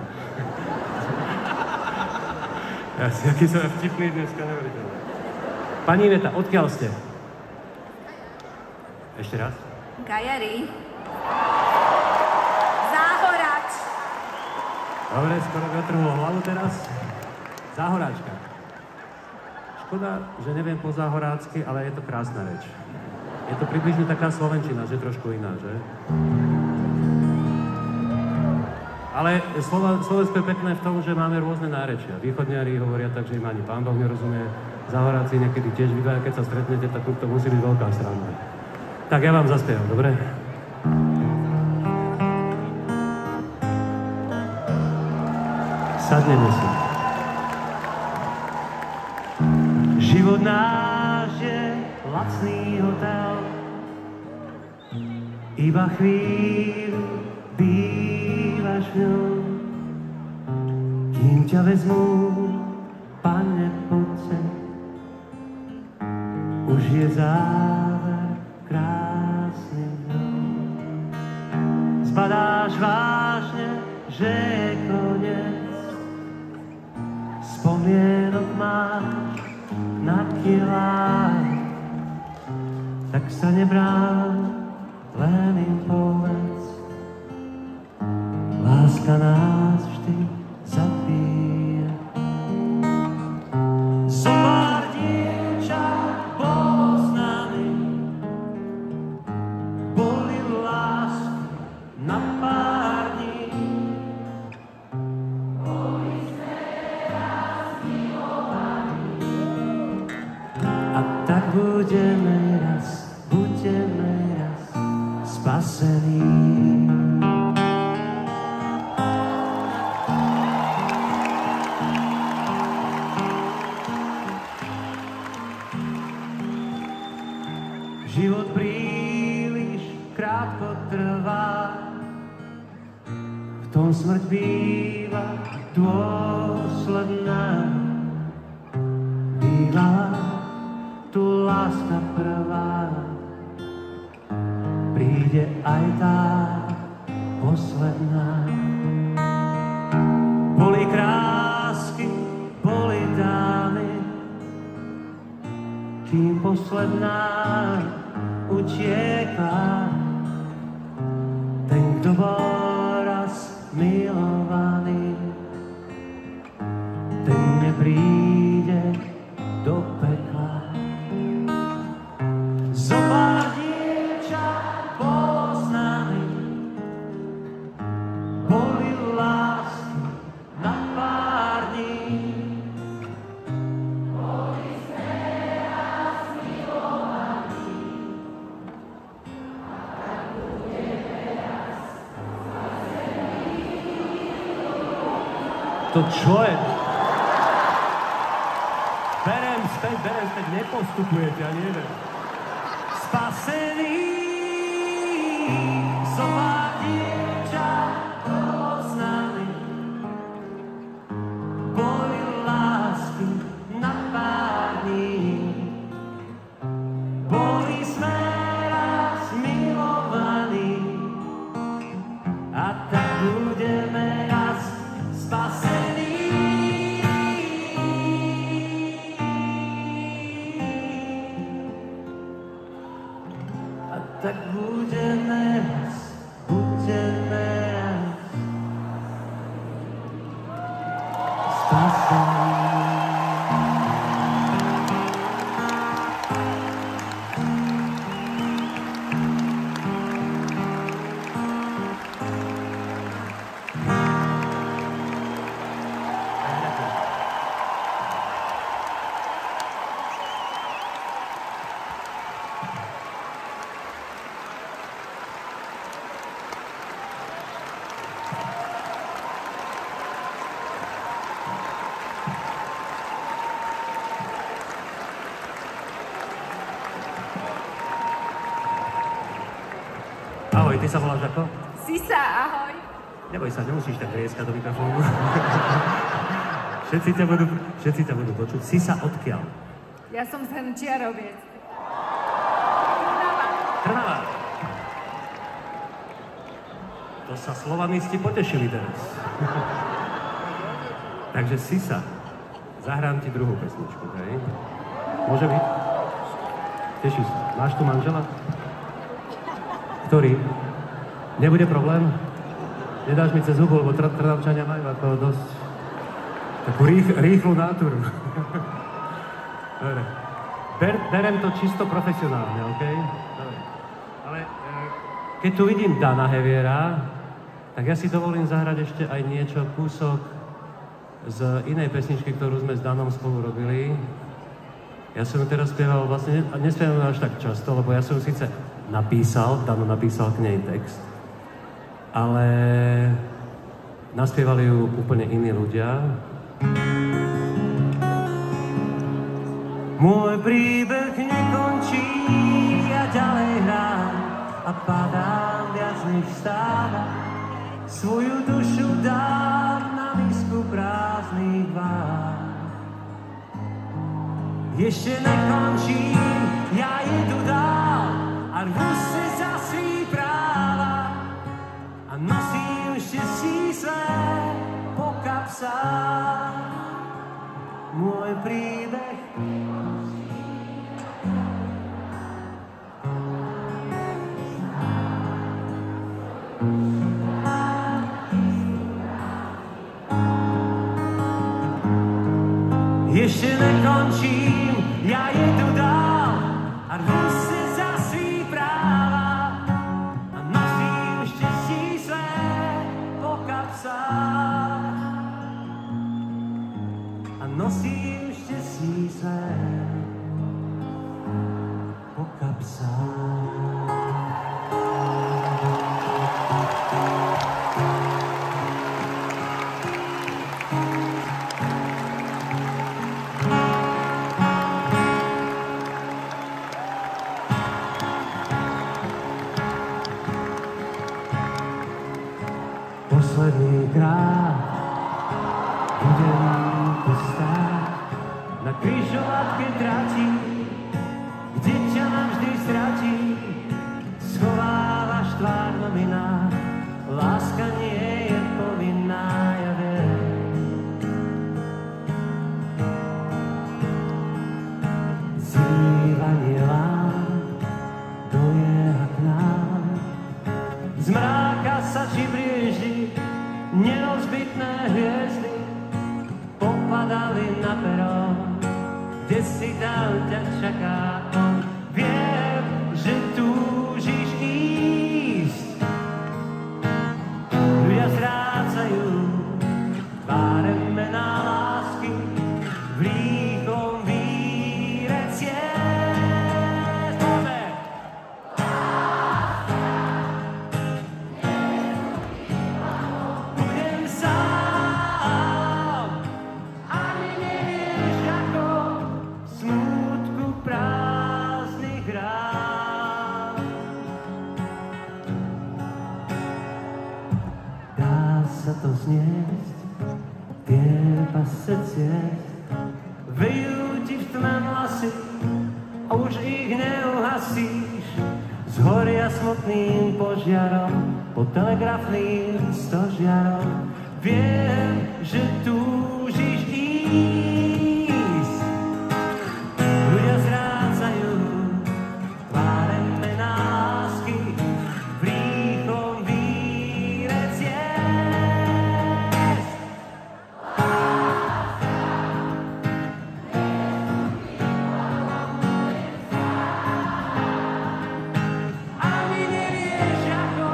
Aký som vtipný dneska, neveriteľný. Pani Iveta, odkiaľ ste? Ešte raz? Gajari. Záhorač. Dobre, skoro vytrhlo hlavu teraz. Záhoráčka. Škoda, že neviem po záhorácky, ale je to krásna reč. Je to približne taká slovenčina, že trošku iná, že? Ale Slovensko je pekné v tom, že máme rôzne nárečia. Východniari hovoria tak, že im ani pán Boh nerozumie. Záhoráci niekedy tiež vydajú, keď sa stretnete, tak to musí byť veľká sranda. Tak ja vám zaspievam, dobre? Sadneme si. Život náš je lacný hotel, iba chvíľu bývaš v ňom, kým ťa vezmú, Pane, poď sem. Už je záver krásny dňom. Zbadáš vážne, že je koniec, spomienok máš na kilách, tak sa nebrán, len im povedz, láska nás vždy zabíja. Zopár dievčat bolo s nami, boli lásky na pár dní. Boli sme raz milovaní. A tak budeme raz spasení. Život príliš krátko trvá, v tom smrť býva dôsledná. Býva tu láska prvá, príde aj tá posledná. Boli krásky, boli dámy, kým posledná utiekla. Ten, kto bol raz milovaný, ten nepríde do pekla. Zopár dievčat bolo s nami, boli lásky na pár dní. Boli sme raz milovaní, a tak budeme raz spasení. To čo je? Berem späť, nepostupujete, ja neviem. Spasený, zopár dievčat bolo s nami, boli lásky na pár dní. Boli sme raz milovaní, a tak budeme raz spasení. Tak budeme raz spasení. Ahoj, ty sa voláš ako? Sisa, ahoj. Neboj sa, nemusíš tak rieskať do mikrofónu. všetci ťa budú počuť. Sisa, odkiaľ? Ja som z Hrnčiaroviec. Trnava. To sa slovami ste potešili teraz. Takže Sisa, zahrám ti druhú pesničku, hej? Môže byť? Tešíš sa. Máš tu manžela? Ktorý? Nebude problém? Nedáš mi cez hubu, lebo Trnavčania majú ako dosť takú rýchlu náturu. Dobre. Berem to čisto profesionálne, okej? Dobre. Ale keď tu vidím Dana Heviera, tak ja si dovolím zahrať ešte aj niečo, kúsok z inej pesničky, ktorú sme s Danom spolu robili. Ja som ju teraz spieval, vlastne nespievam až tak často, lebo ja som ju síce napísal, Dano napísal k nej text, ale naspievali ju úplne iní ľudia. Môj príbeh nekončí, ja ďalej hrám a padám viac než stáda. Svoju dušu dám na misku prázdnych váh. Ešte nekončím, ja jedu dál a rvu se za svý práva a nosím štěstí své po kapsách. Môj príbeh ešte nekončím, ja jedu dál a rvu se za svý práva a nosím štěstí své po kapsách a nosím štěstí své po kapsách. posledný krát budem tu stáť na križovatke trati, kde ťa navždy stratí. Schovávaš tvár noviná, láska nie je povinná, ja viem. Zývanie lám dolieha k nám, z mráka sa čibrieždi nerozbitné hviezdy popadali na perón, kde si tam ťa čaká on. Viem, že túžiš ísť, ľudia strácajú tváre mená lásky v rýchlom víre ciest. Poďme! Budem sám, ani nevieš ako, smútku prázdnych rád. Dá sa to zniesť, tie pase ciest, vejú ti v tme vlasy a už ich neuhasíš. Zhoria smutným požiarom pod telegrafným stožiarom. Viem, že túžiš ísť, ľudia strácajú tváre mená lásky v rýchlom víre ciest. Ani nevieš ako,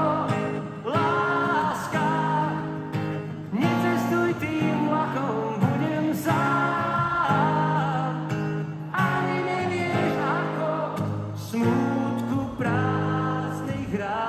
láska, necestuj tým vlakom, budem sám. Ani nevieš ako, smútku prázdnych rád.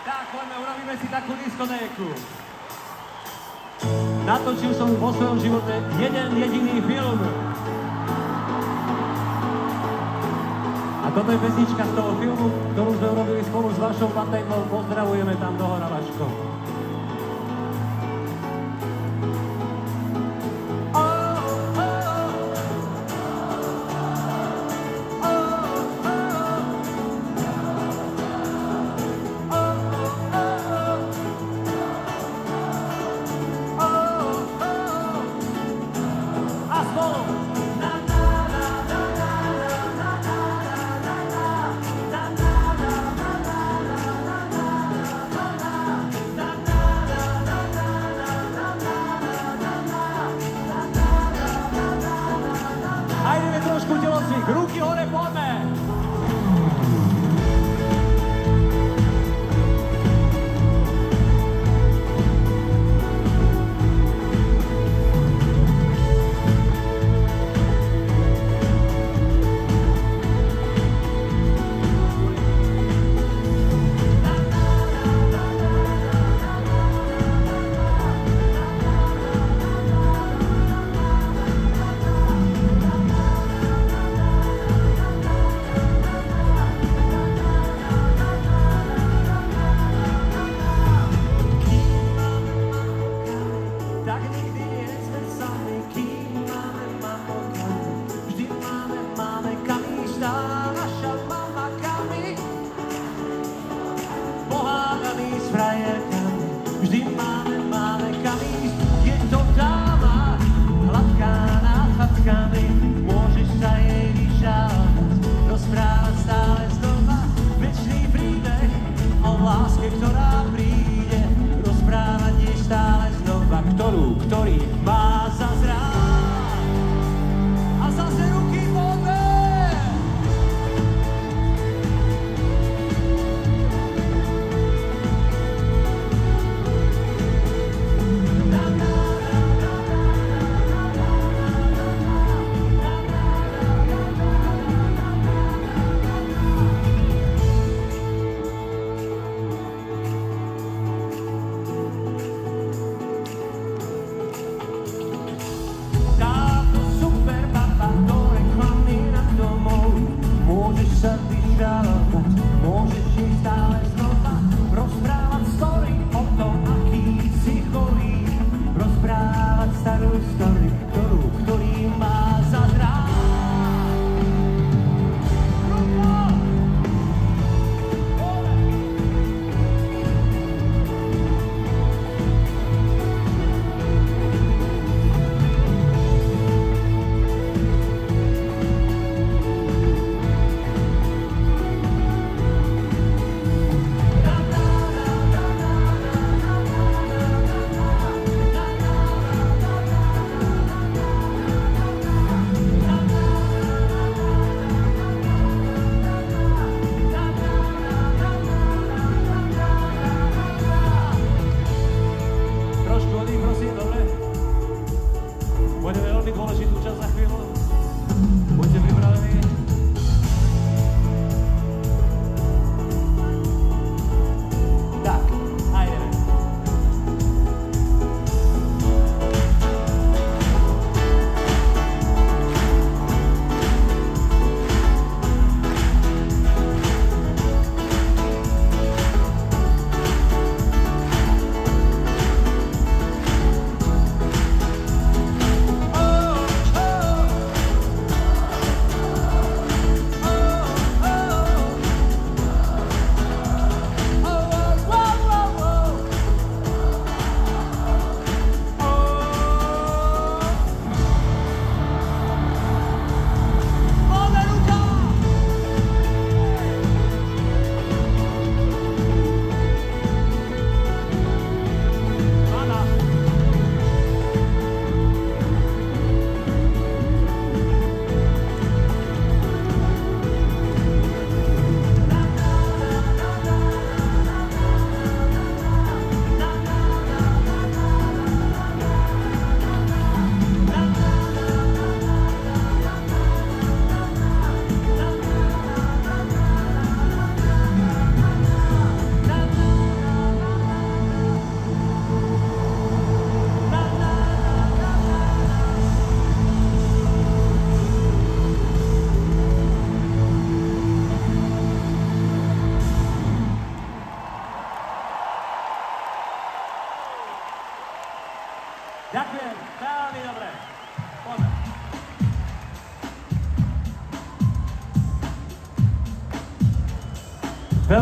Tak, poďme, urobíme si takú diskotéku. Natočil som vo svojom živote jeden jediný film. A toto je pesnička z toho filmu, ktorú sme urobili spolu s vašou Patékou. Pozdravujeme tam do hora, Vaško. Ruky hore, poďme! Ktorý má zazráť a zase ruky poďme!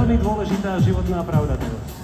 veľmi dôležitá životná pravda teraz.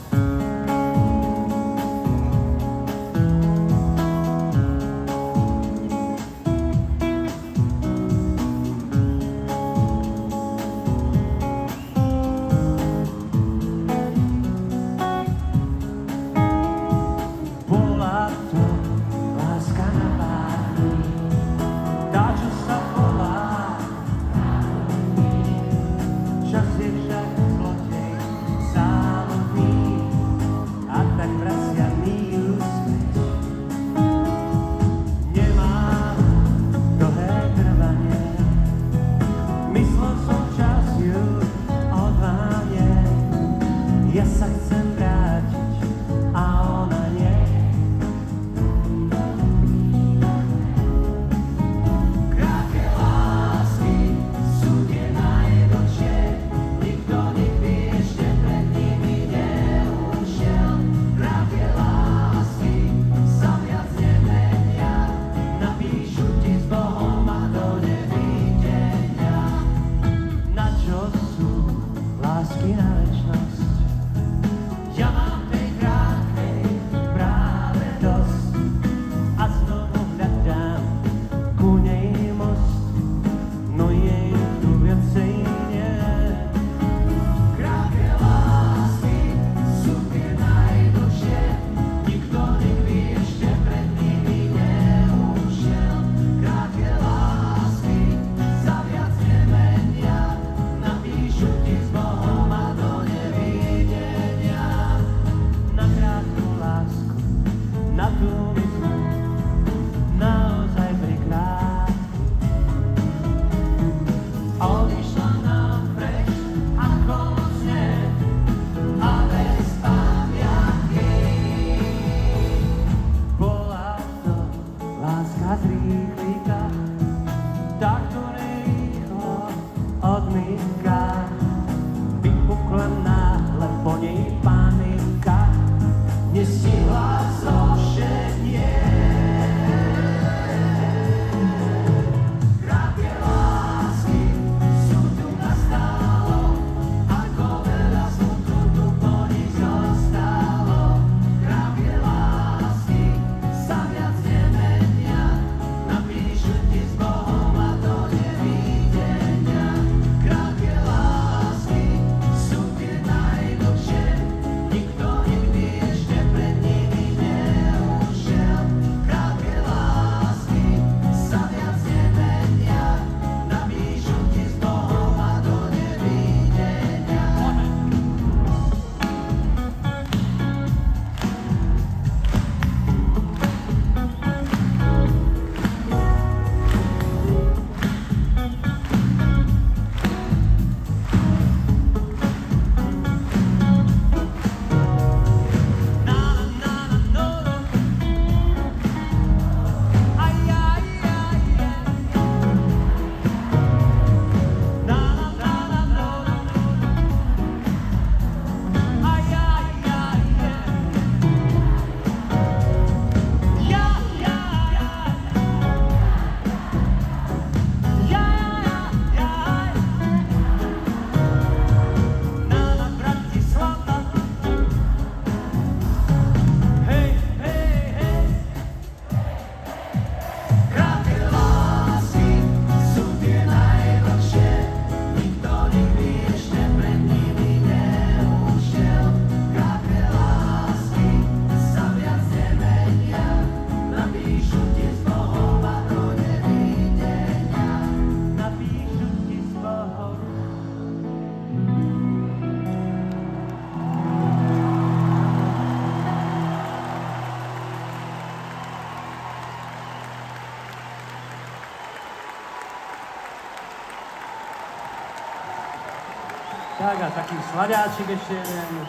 Tak a taký sladáčik ešte jeden.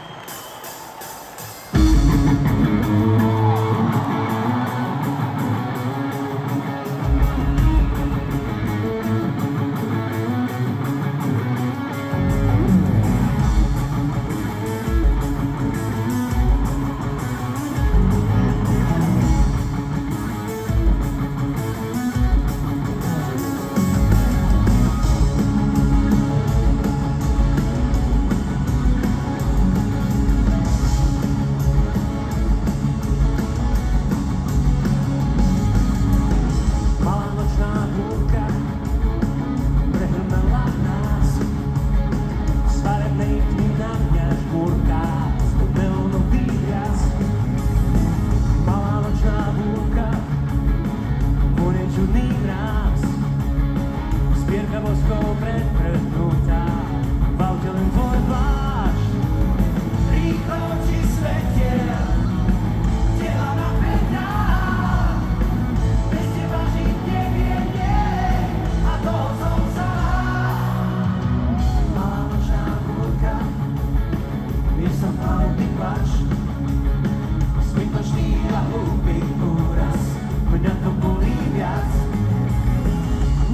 za hlúpy úraz, mňa to bolí viac.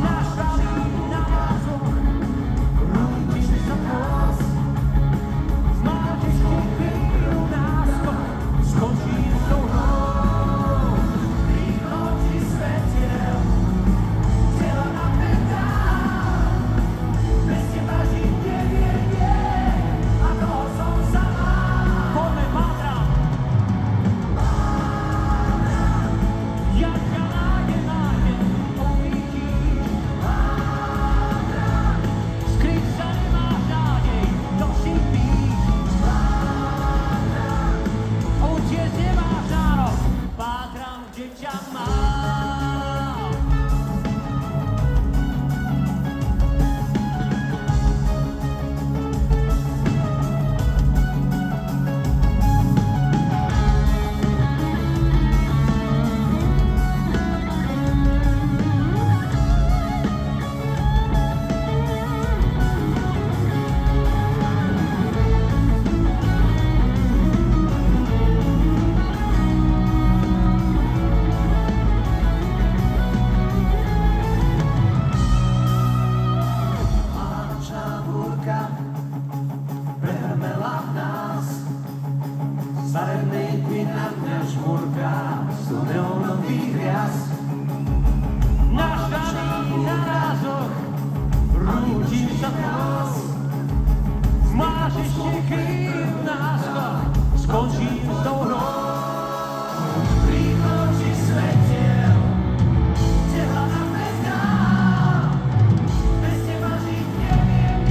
Naštvaný na vázoch, rútiš sa pás. Zmátiš chvíľu náskok, skončím s tou hrou. Rýchlo ti svetiel, tela napätá. Bez teba žiť neviem, a toho som sa mal. Poďme pátrať. Ja ťa nájdem, uvidíš. Skryť sa nemáš nádej, to si píš. Utiecť nemáš nárok, pátram, kde ťa mám. Nočná búrka prehrmela nás. Staré tmy na mňa žmúrka, sú neónový hriaz. Naštvaný na rázoch, rútim sa pás. Máš ešte chvíľu náskok, skončím s tou hrou. Rýchlo ti svetiel, tela napätá. Bez teba žiť neviem,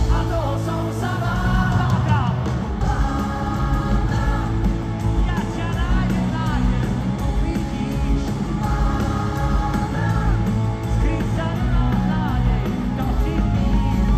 a toho som sa bál. Ja ťa nájdem, uvidíš. Skryť sa nemáš nádej, to si píš.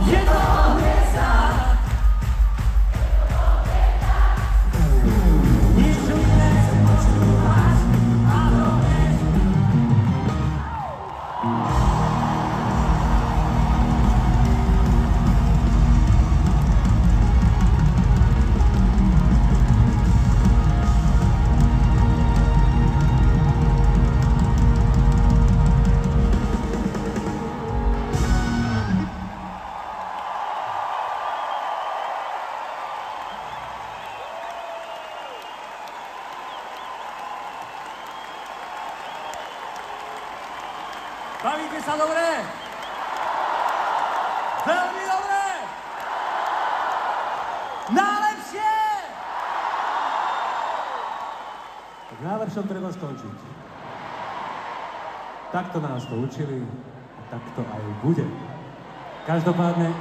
Je to o hviezdách. Niečo iné chcem počúvať, a to hneď. Bavíte sa dobre? Veľmi dobre! Najlepšie! Tak najlepšom treba skončiť. Takto nás to učili a takto aj bude. Každopádne,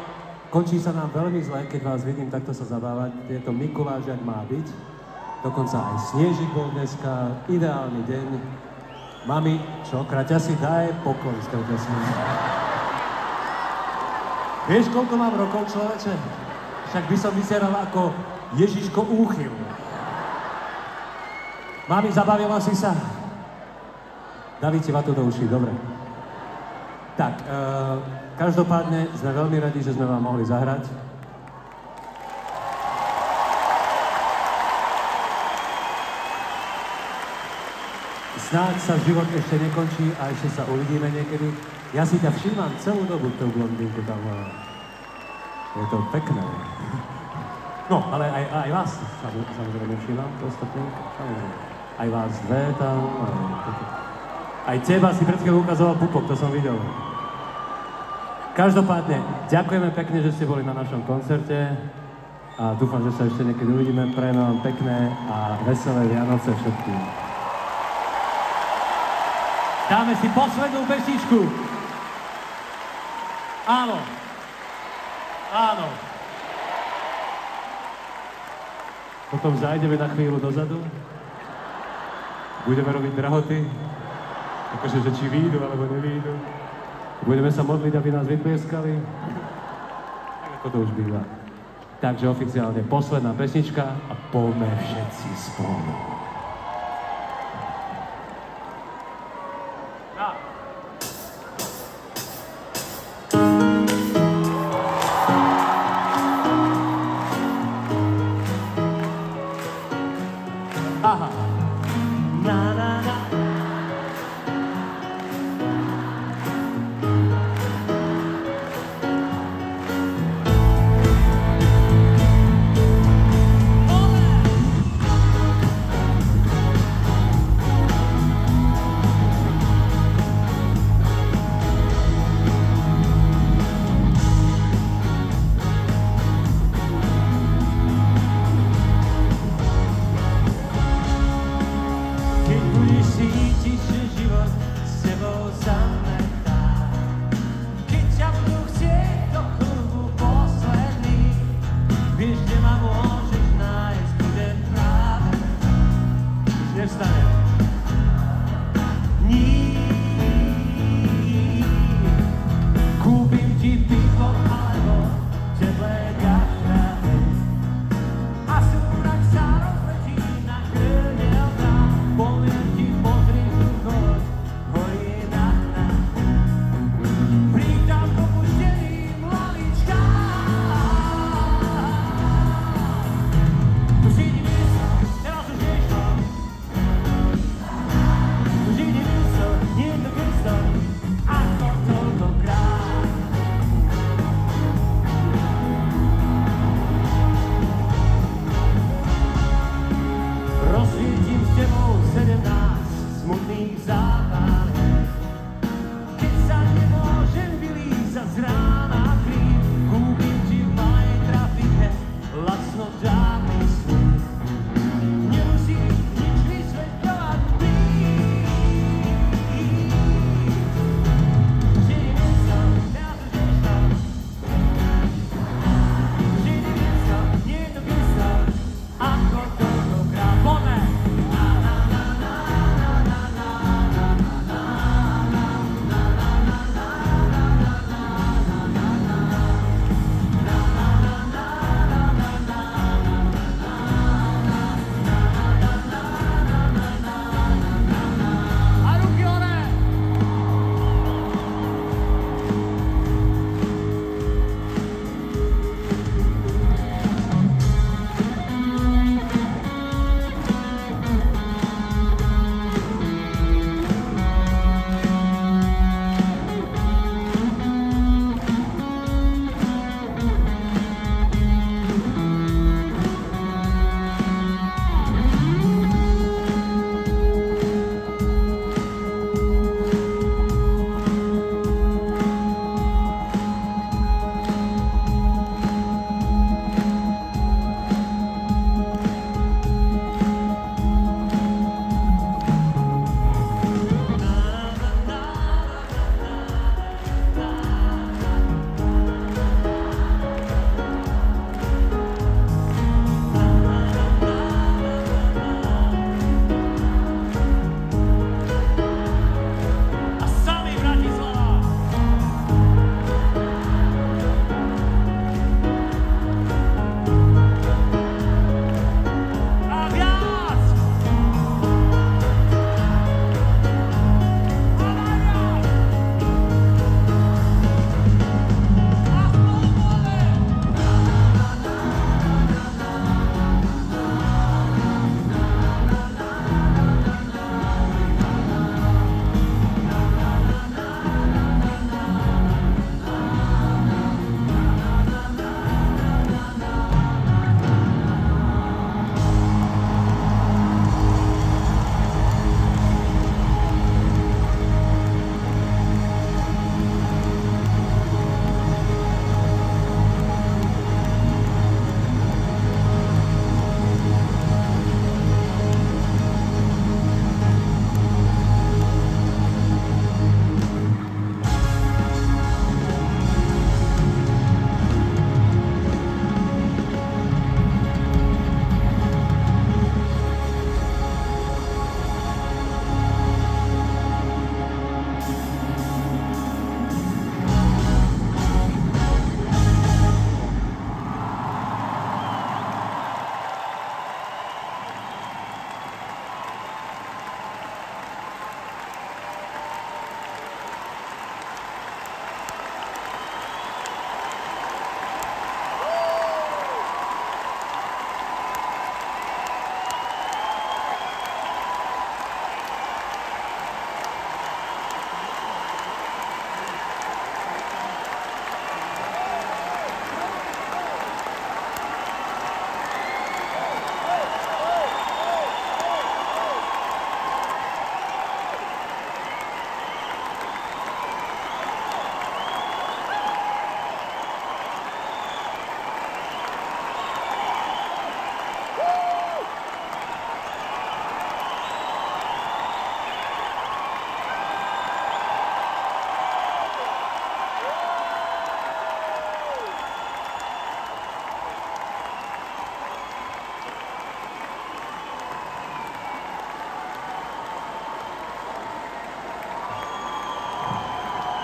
končí sa nám veľmi zle, keď vás vidím takto sa zabávať. Je to Mikuláš, jak má byť. Dokonca aj snežík bol dneska, ideálny deň. Mami, čo, kraťasi, daj pokoj s kraťasmi. Vieš, koľko mám rokov, človeče? Však by som vyzeral ako Ježiško Úchyl. Mami, zabavila si sa? Dali ti vatu do uší, dobre. Tak, každopádne sme veľmi radi, že sme vám mohli zahrať. Snáď sa život ešte nekončí a ešte sa uvidíme niekedy. Ja si ťa všímam celú dobu, tú blondinku tam. Je to pekné. No, ale aj vás samozrejme všímam, to ostatní. Aj vás dve tam. Aj teba si pred chvíľou ukazoval pupok, to som videl. Každopádne, ďakujeme pekne, že ste boli na našom koncerte. A dúfam, že sa ešte niekedy uvidíme. Prejme vám pekné a veselé Vianoce všetkým. Dáme si poslednú pesničku. Áno. Áno. Potom zajdeme na chvíľu dozadu. Budeme robiť drahoty. Akože, že či výjdu, alebo nevídu. Budeme sa modliť, aby nás vyplieskali. Tak ako to už býva. Takže oficiálne posledná pesnička a poďme všetci spolu. Aha. Na, na, na.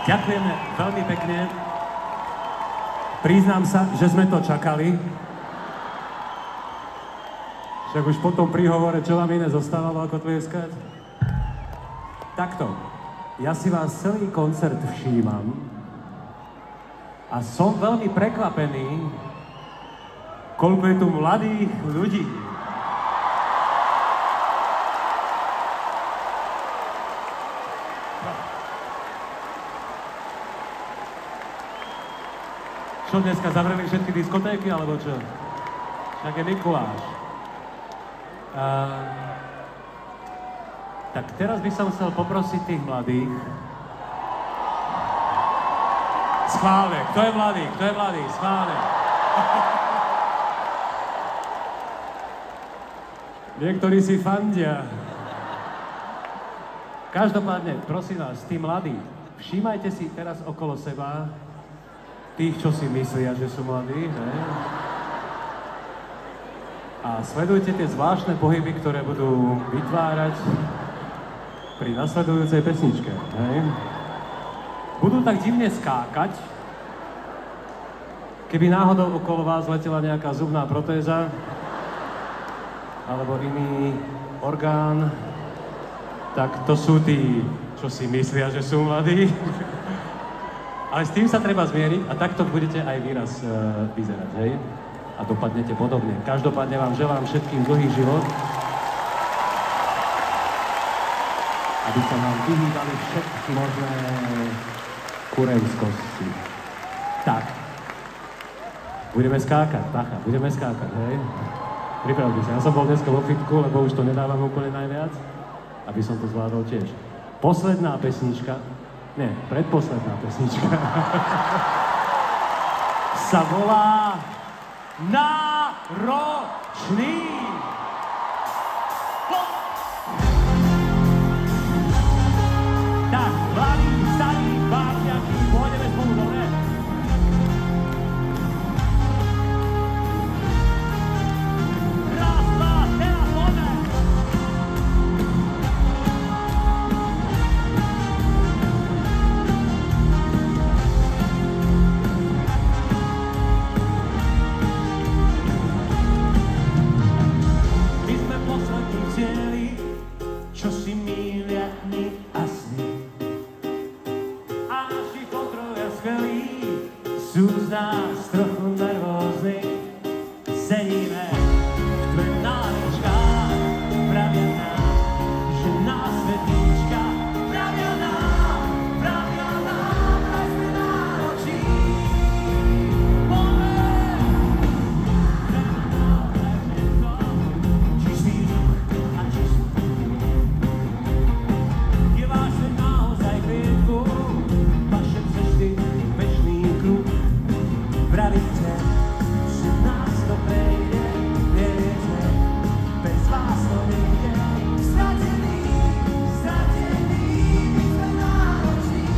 Ďakujeme veľmi pekne. Priznám sa, že sme to čakali. Však už po tom príhovore, čo vám iné zostávalo ako tlieskať? Takto, ja si vás celý koncert všímam a som veľmi prekvapený, koľko je tu mladých ľudí. Čo dneska zavreli všetky diskotéky, alebo čo? Však je Mikuláš. Tak teraz by som chcel poprosiť tých mladých. Schválne, kto je mladý? Kto je mladý? Schválne. Niektorí si fandia. Každopádne, prosím vás, tí mladí, všímajte si teraz okolo seba tých, čo si myslia, že sú mladí, ne? A sledujte tie zvláštne pohyby, ktoré budú vytvárať pri nasledujúcej pesničke, hej? Budú tak divne skákať, keby náhodou okolo vás letela nejaká zubná protéza alebo iný orgán, tak to sú tí, čo si myslia, že sú mladí. Ale s tým sa treba zmieriť a takto budete aj vy raz vyzerať, hej? A dopadnete podobne. Každopádne vám želám všetkým dlhý život, aby sa nám vyhýbali všetky možné kurevskosti. Tak. Budeme skákať, bacha, budeme skákať, hej? Pripravte sa. Ja som bol dneska vo fitku, lebo už to nedávam úplne najviac, aby som to zvládol tiež. Posledná pesnička, nie, predposledná pesnička sa volá Náročný. Tak, mladí, starí, bábňaky, pôjdeme spolu, dobre? Raz, dva, teraz poďme! Čo si mília dny a sny. A naši kontrolia skvelí sú z nás trochu nervózni. Sedíme v náličkách, pravia nám, že nás svetlička. Pravia nám, aj sme nároční. Čistý vzduch a čistý. Vaše cesty, večný kruh. Pravíte, že nás to prejde, neviete, bez vás to nejde. Stratený, my sme nároční.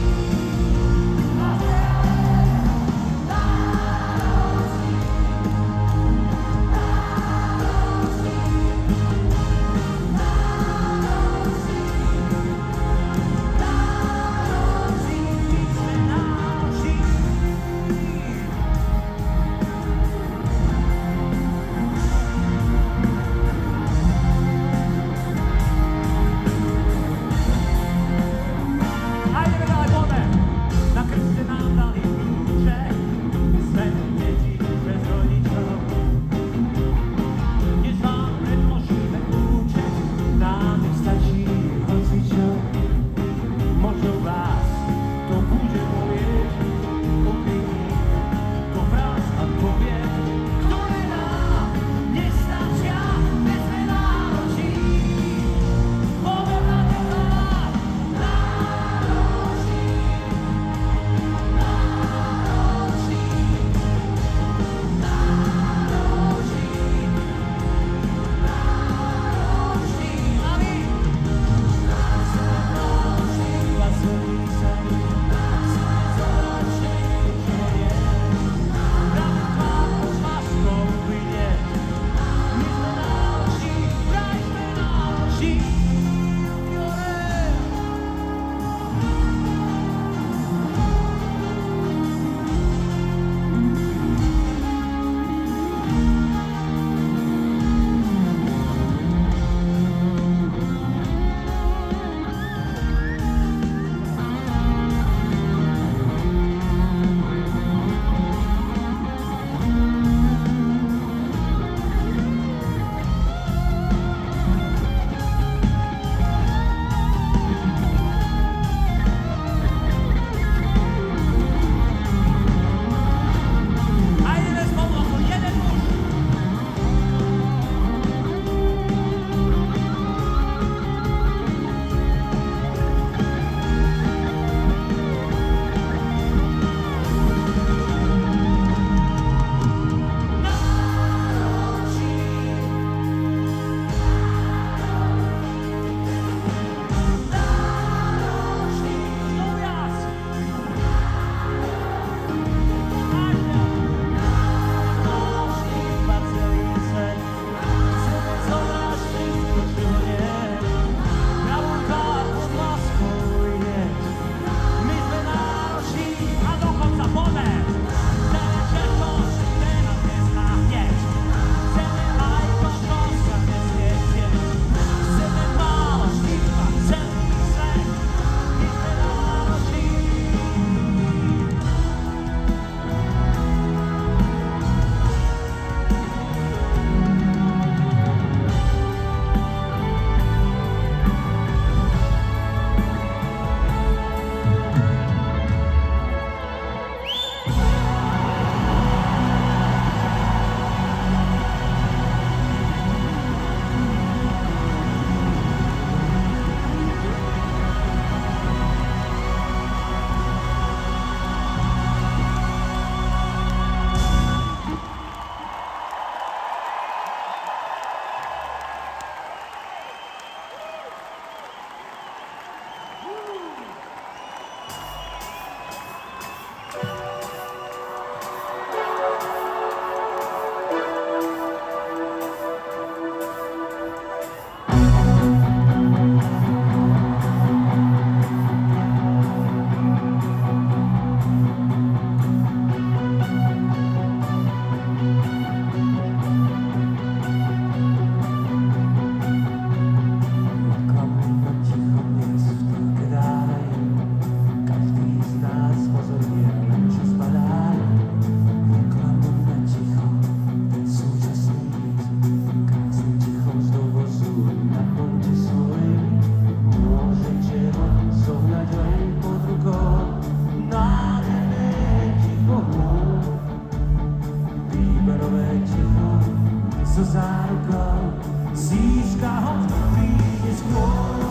so zárukou získa ho príde skôr.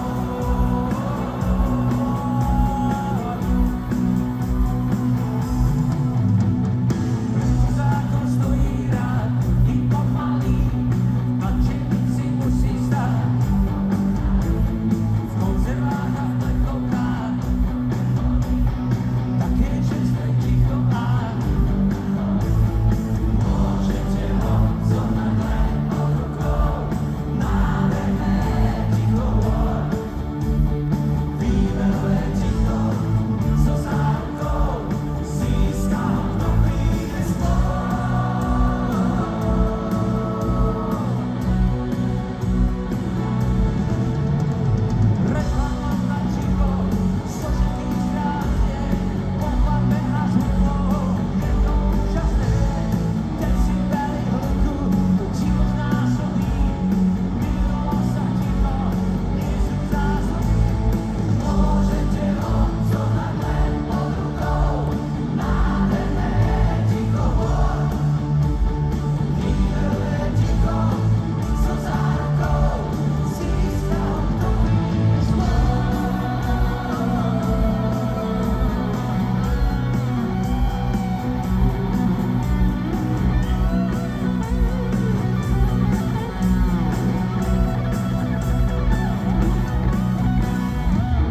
Zákon stojí rád, i pomalý, nadšený si musí stát. V konzervách a v plechovkách, také čestné ticho a môžete ho zohnať len pod rukou. Nádherné ticho hôr, výberové ticho so zárukou získa ho, kto príde skôr. Reklama na ticho, složitý krásne, pochladné a zhubou, je to úžasné. Decibely hluku, to život násobí, minulo sa ticho, nie sú zásluhy. Môžete ho zohnať len pod rukou, nádherné ticho hôr, výberové ticho so zárukou získa ho, kto príde skôr.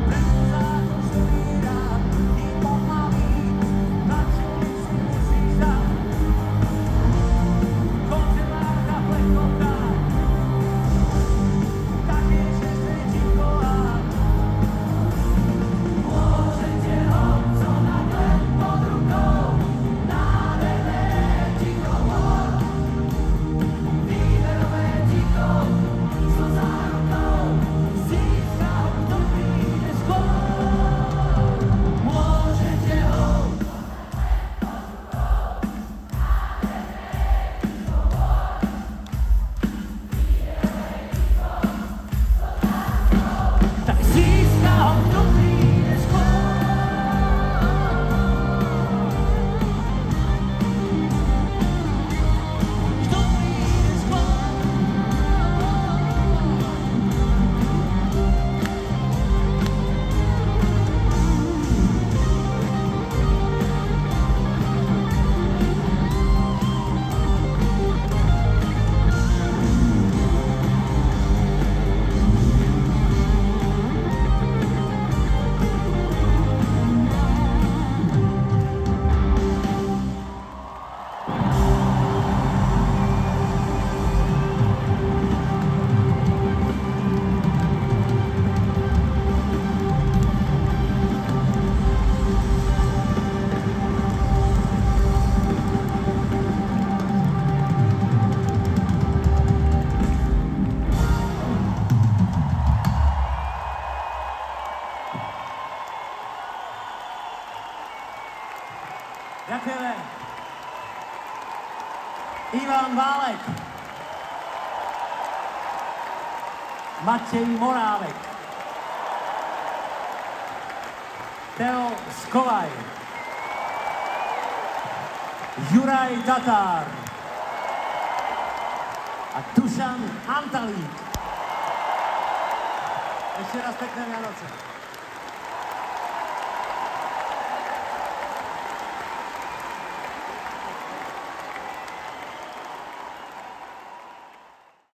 Preto zákon stojí rád, i pomalý, nadšený si musí stát. V konzervách a plechovkách, také čestné ticho a môžete ho zohnať len pod rukou. Nádherné ticho hôr, výberové ticho so zárukou získa ho, kto príde skôr. Môžete ho tak získa ho, kto príde skôr. Kto príde skôr. Ďakujeme. Ivan Válek. Matej Morávek. Teo Skovaj. Juraj Tatár. A Dušan Antalík. Ešte raz pekné Vianoce.